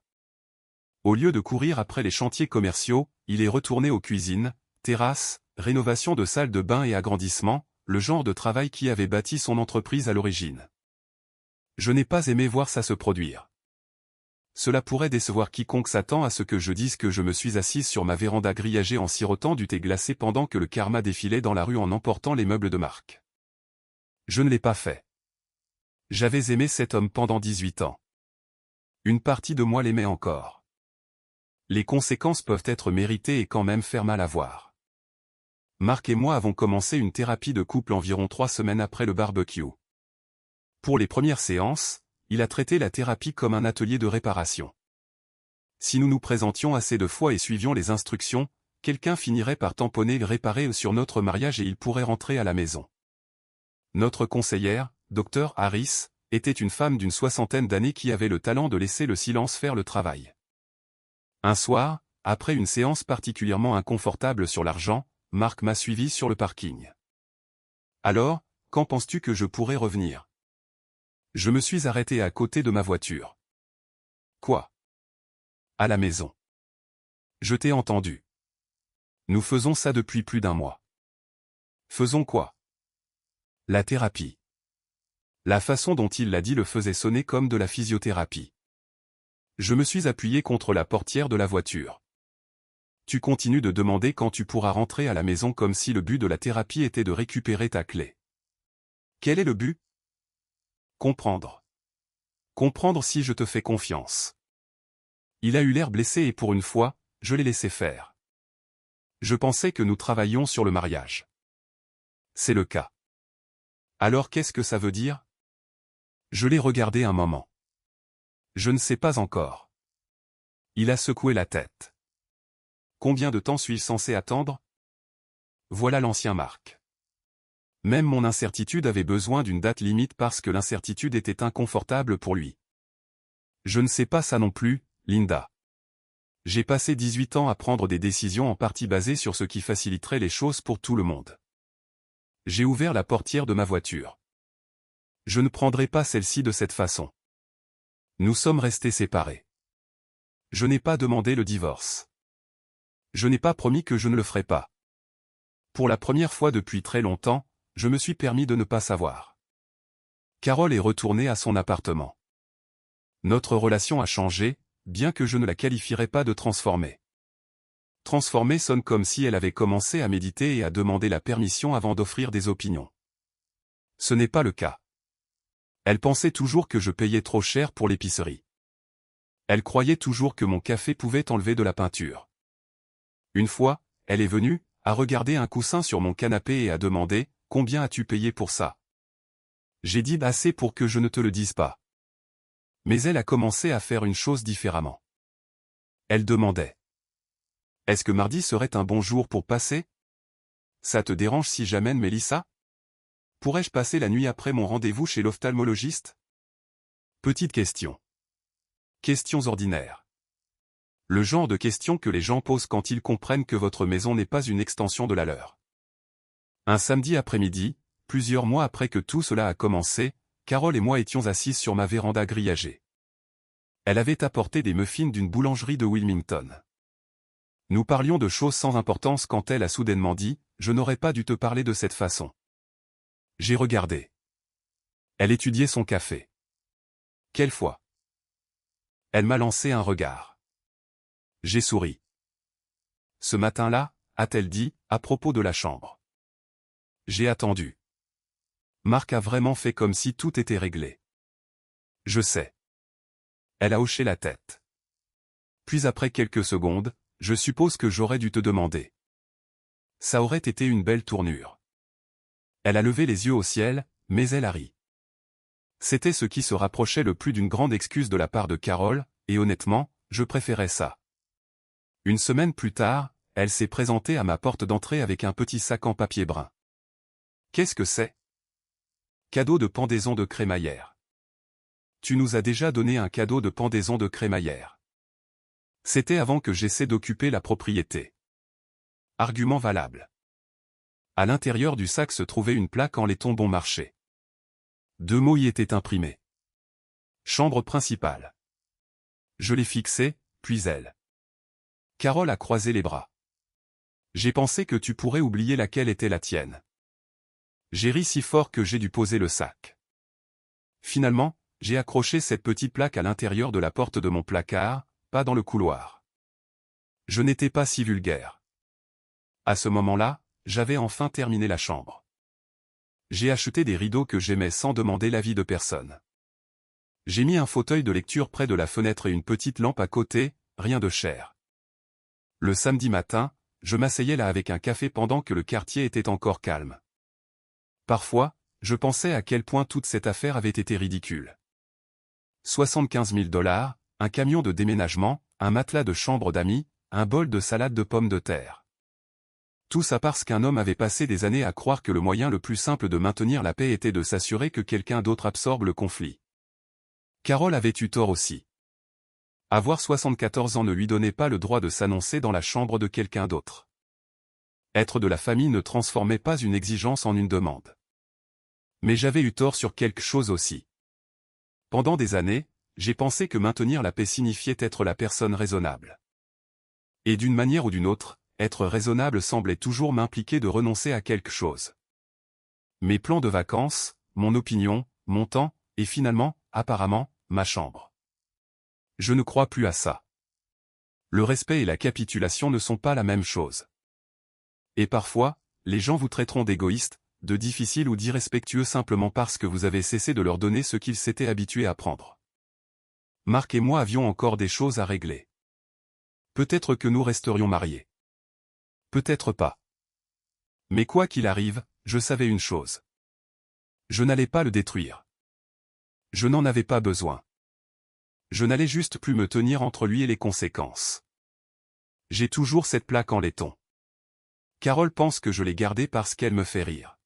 Au lieu de courir après les chantiers commerciaux, il est retourné aux cuisines, terrasses, rénovation de salles de bain et agrandissement, le genre de travail qui avait bâti son entreprise à l'origine. Je n'ai pas aimé voir ça se produire. Cela pourrait décevoir quiconque s'attend à ce que je dise que je me suis assise sur ma véranda grillagée en sirotant du thé glacé pendant que le karma défilait dans la rue en emportant les meubles de Mark. Je ne l'ai pas fait. J'avais aimé cet homme pendant 18 ans. Une partie de moi l'aimait encore. Les conséquences peuvent être méritées et quand même faire mal à voir. Mark et moi avons commencé une thérapie de couple environ 3 semaines après le barbecue. Pour les premières séances, il a traité la thérapie comme un atelier de réparation. Si nous nous présentions assez de fois et suivions les instructions, quelqu'un finirait par tamponner et réparer sur notre mariage et il pourrait rentrer à la maison. Notre conseillère, Dr Harris, était une femme d'une 60aine d'années qui avait le talent de laisser le silence faire le travail. Un soir, après une séance particulièrement inconfortable sur l'argent, Mark m'a suivi sur le parking. Alors, quand penses-tu que je pourrais revenir? Je me suis arrêté à côté de ma voiture. Quoi? À la maison. Je t'ai entendu. Nous faisons ça depuis plus d'1 mois. Faisons quoi? La thérapie. La façon dont il l'a dit le faisait sonner comme de la physiothérapie. Je me suis appuyé contre la portière de la voiture. Tu continues de demander quand tu pourras rentrer à la maison comme si le but de la thérapie était de récupérer ta clé. Quel est le but? Comprendre. Comprendre si je te fais confiance. Il a eu l'air blessé et pour une fois, je l'ai laissé faire. Je pensais que nous travaillions sur le mariage. C'est le cas. Alors qu'est-ce que ça veut dire? Je l'ai regardé un moment. Je ne sais pas encore. Il a secoué la tête. Combien de temps suis-je censé attendre? Voilà l'ancien Mark. Même mon incertitude avait besoin d'une date limite parce que l'incertitude était inconfortable pour lui. Je ne sais pas ça non plus, Linda. J'ai passé 18 ans à prendre des décisions en partie basées sur ce qui faciliterait les choses pour tout le monde. J'ai ouvert la portière de ma voiture. Je ne prendrai pas celle-ci de cette façon. Nous sommes restés séparés. Je n'ai pas demandé le divorce. Je n'ai pas promis que je ne le ferai pas. Pour la première fois depuis très longtemps, je me suis permis de ne pas savoir. Carole est retournée à son appartement. Notre relation a changé, bien que je ne la qualifierais pas de transformée. Transformée sonne comme si elle avait commencé à méditer et à demander la permission avant d'offrir des opinions. Ce n'est pas le cas. Elle pensait toujours que je payais trop cher pour l'épicerie. Elle croyait toujours que mon café pouvait enlever de la peinture. Une fois, elle est venue, a regardé un coussin sur mon canapé et a demandé « Combien as-tu payé pour ça ?» J'ai dit « Assez pour que je ne te le dise pas. » Mais elle a commencé à faire une chose différemment. Elle demandait « Est-ce que mardi serait un bon jour pour passer ?» Ça te dérange si j'amène Mélissa? Pourrais-je passer la nuit après mon rendez-vous chez l'ophtalmologiste? Petite question. Questions ordinaires. Le genre de questions que les gens posent quand ils comprennent que votre maison n'est pas une extension de la leur. Un samedi après-midi, plusieurs mois après que tout cela a commencé, Carole et moi étions assises sur ma véranda grillagée. Elle avait apporté des muffins d'une boulangerie de Wilmington. Nous parlions de choses sans importance quand elle a soudainement dit « Je n'aurais pas dû te parler de cette façon ». J'ai regardé. Elle étudiait son café. Quelle fois? Elle m'a lancé un regard. J'ai souri. Ce matin-là, a-t-elle dit, à propos de la chambre. J'ai attendu. Marc a vraiment fait comme si tout était réglé. Je sais. Elle a hoché la tête. Puis après quelques secondes, je suppose que j'aurais dû te demander. Ça aurait été une belle tournure. Elle a levé les yeux au ciel, mais elle a ri. C'était ce qui se rapprochait le plus d'une grande excuse de la part de Carole, et honnêtement, je préférais ça. Une semaine plus tard, elle s'est présentée à ma porte d'entrée avec un petit sac en papier brun. Qu'est-ce que c'est? Cadeau de pendaison de crémaillère. Tu nous as déjà donné un cadeau de pendaison de crémaillère. C'était avant que j'essaie d'occuper la propriété. Argument valable. À l'intérieur du sac se trouvait une plaque en laiton bon marché. 2 mots y étaient imprimés. Chambre principale. Je l'ai fixée, puis elle. Carole a croisé les bras. J'ai pensé que tu pourrais oublier laquelle était la tienne. J'ai ri si fort que j'ai dû poser le sac. Finalement, j'ai accroché cette petite plaque à l'intérieur de la porte de mon placard, pas dans le couloir. Je n'étais pas si vulgaire. À ce moment-là, j'avais enfin terminé la chambre. J'ai acheté des rideaux que j'aimais sans demander l'avis de personne. J'ai mis un fauteuil de lecture près de la fenêtre et une petite lampe à côté, rien de cher. Le samedi matin, je m'asseyais là avec un café pendant que le quartier était encore calme. Parfois, je pensais à quel point toute cette affaire avait été ridicule. 75 000 $, un camion de déménagement, un matelas de chambre d'amis, un bol de salade de pommes de terre. Tout ça parce qu'un homme avait passé des années à croire que le moyen le plus simple de maintenir la paix était de s'assurer que quelqu'un d'autre absorbe le conflit. Carole avait eu tort aussi. Avoir 74 ans ne lui donnait pas le droit de s'annoncer dans la chambre de quelqu'un d'autre. Être de la famille ne transformait pas une exigence en une demande. Mais j'avais eu tort sur quelque chose aussi. Pendant des années, j'ai pensé que maintenir la paix signifiait être la personne raisonnable. Et d'une manière ou d'une autre, être raisonnable semblait toujours m'impliquer de renoncer à quelque chose. Mes plans de vacances, mon opinion, mon temps, et finalement, apparemment, ma chambre. Je ne crois plus à ça. Le respect et la capitulation ne sont pas la même chose. Et parfois, les gens vous traiteront d'égoïste, de difficile ou d'irrespectueux simplement parce que vous avez cessé de leur donner ce qu'ils s'étaient habitués à prendre. Marc et moi avions encore des choses à régler. Peut-être que nous resterions mariés. Peut-être pas. Mais quoi qu'il arrive, je savais une chose. Je n'allais pas le détruire. Je n'en avais pas besoin. Je n'allais juste plus me tenir entre lui et les conséquences. J'ai toujours cette plaque en laiton. Carole pense que je l'ai gardée parce qu'elle me fait rire.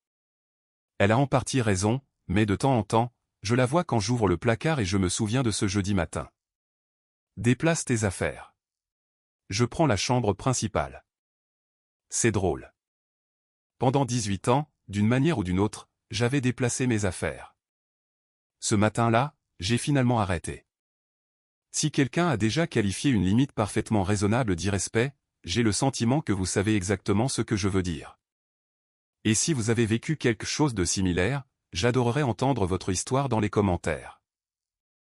Elle a en partie raison, mais de temps en temps, je la vois quand j'ouvre le placard et je me souviens de ce jeudi matin. Déplace tes affaires. Je prends la chambre principale. C'est drôle. Pendant 18 ans, d'une manière ou d'une autre, j'avais déplacé mes affaires. Ce matin-là, j'ai finalement arrêté. Si quelqu'un a déjà qualifié une limite parfaitement raisonnable d'irrespect, j'ai le sentiment que vous savez exactement ce que je veux dire. Et si vous avez vécu quelque chose de similaire, j'adorerais entendre votre histoire dans les commentaires.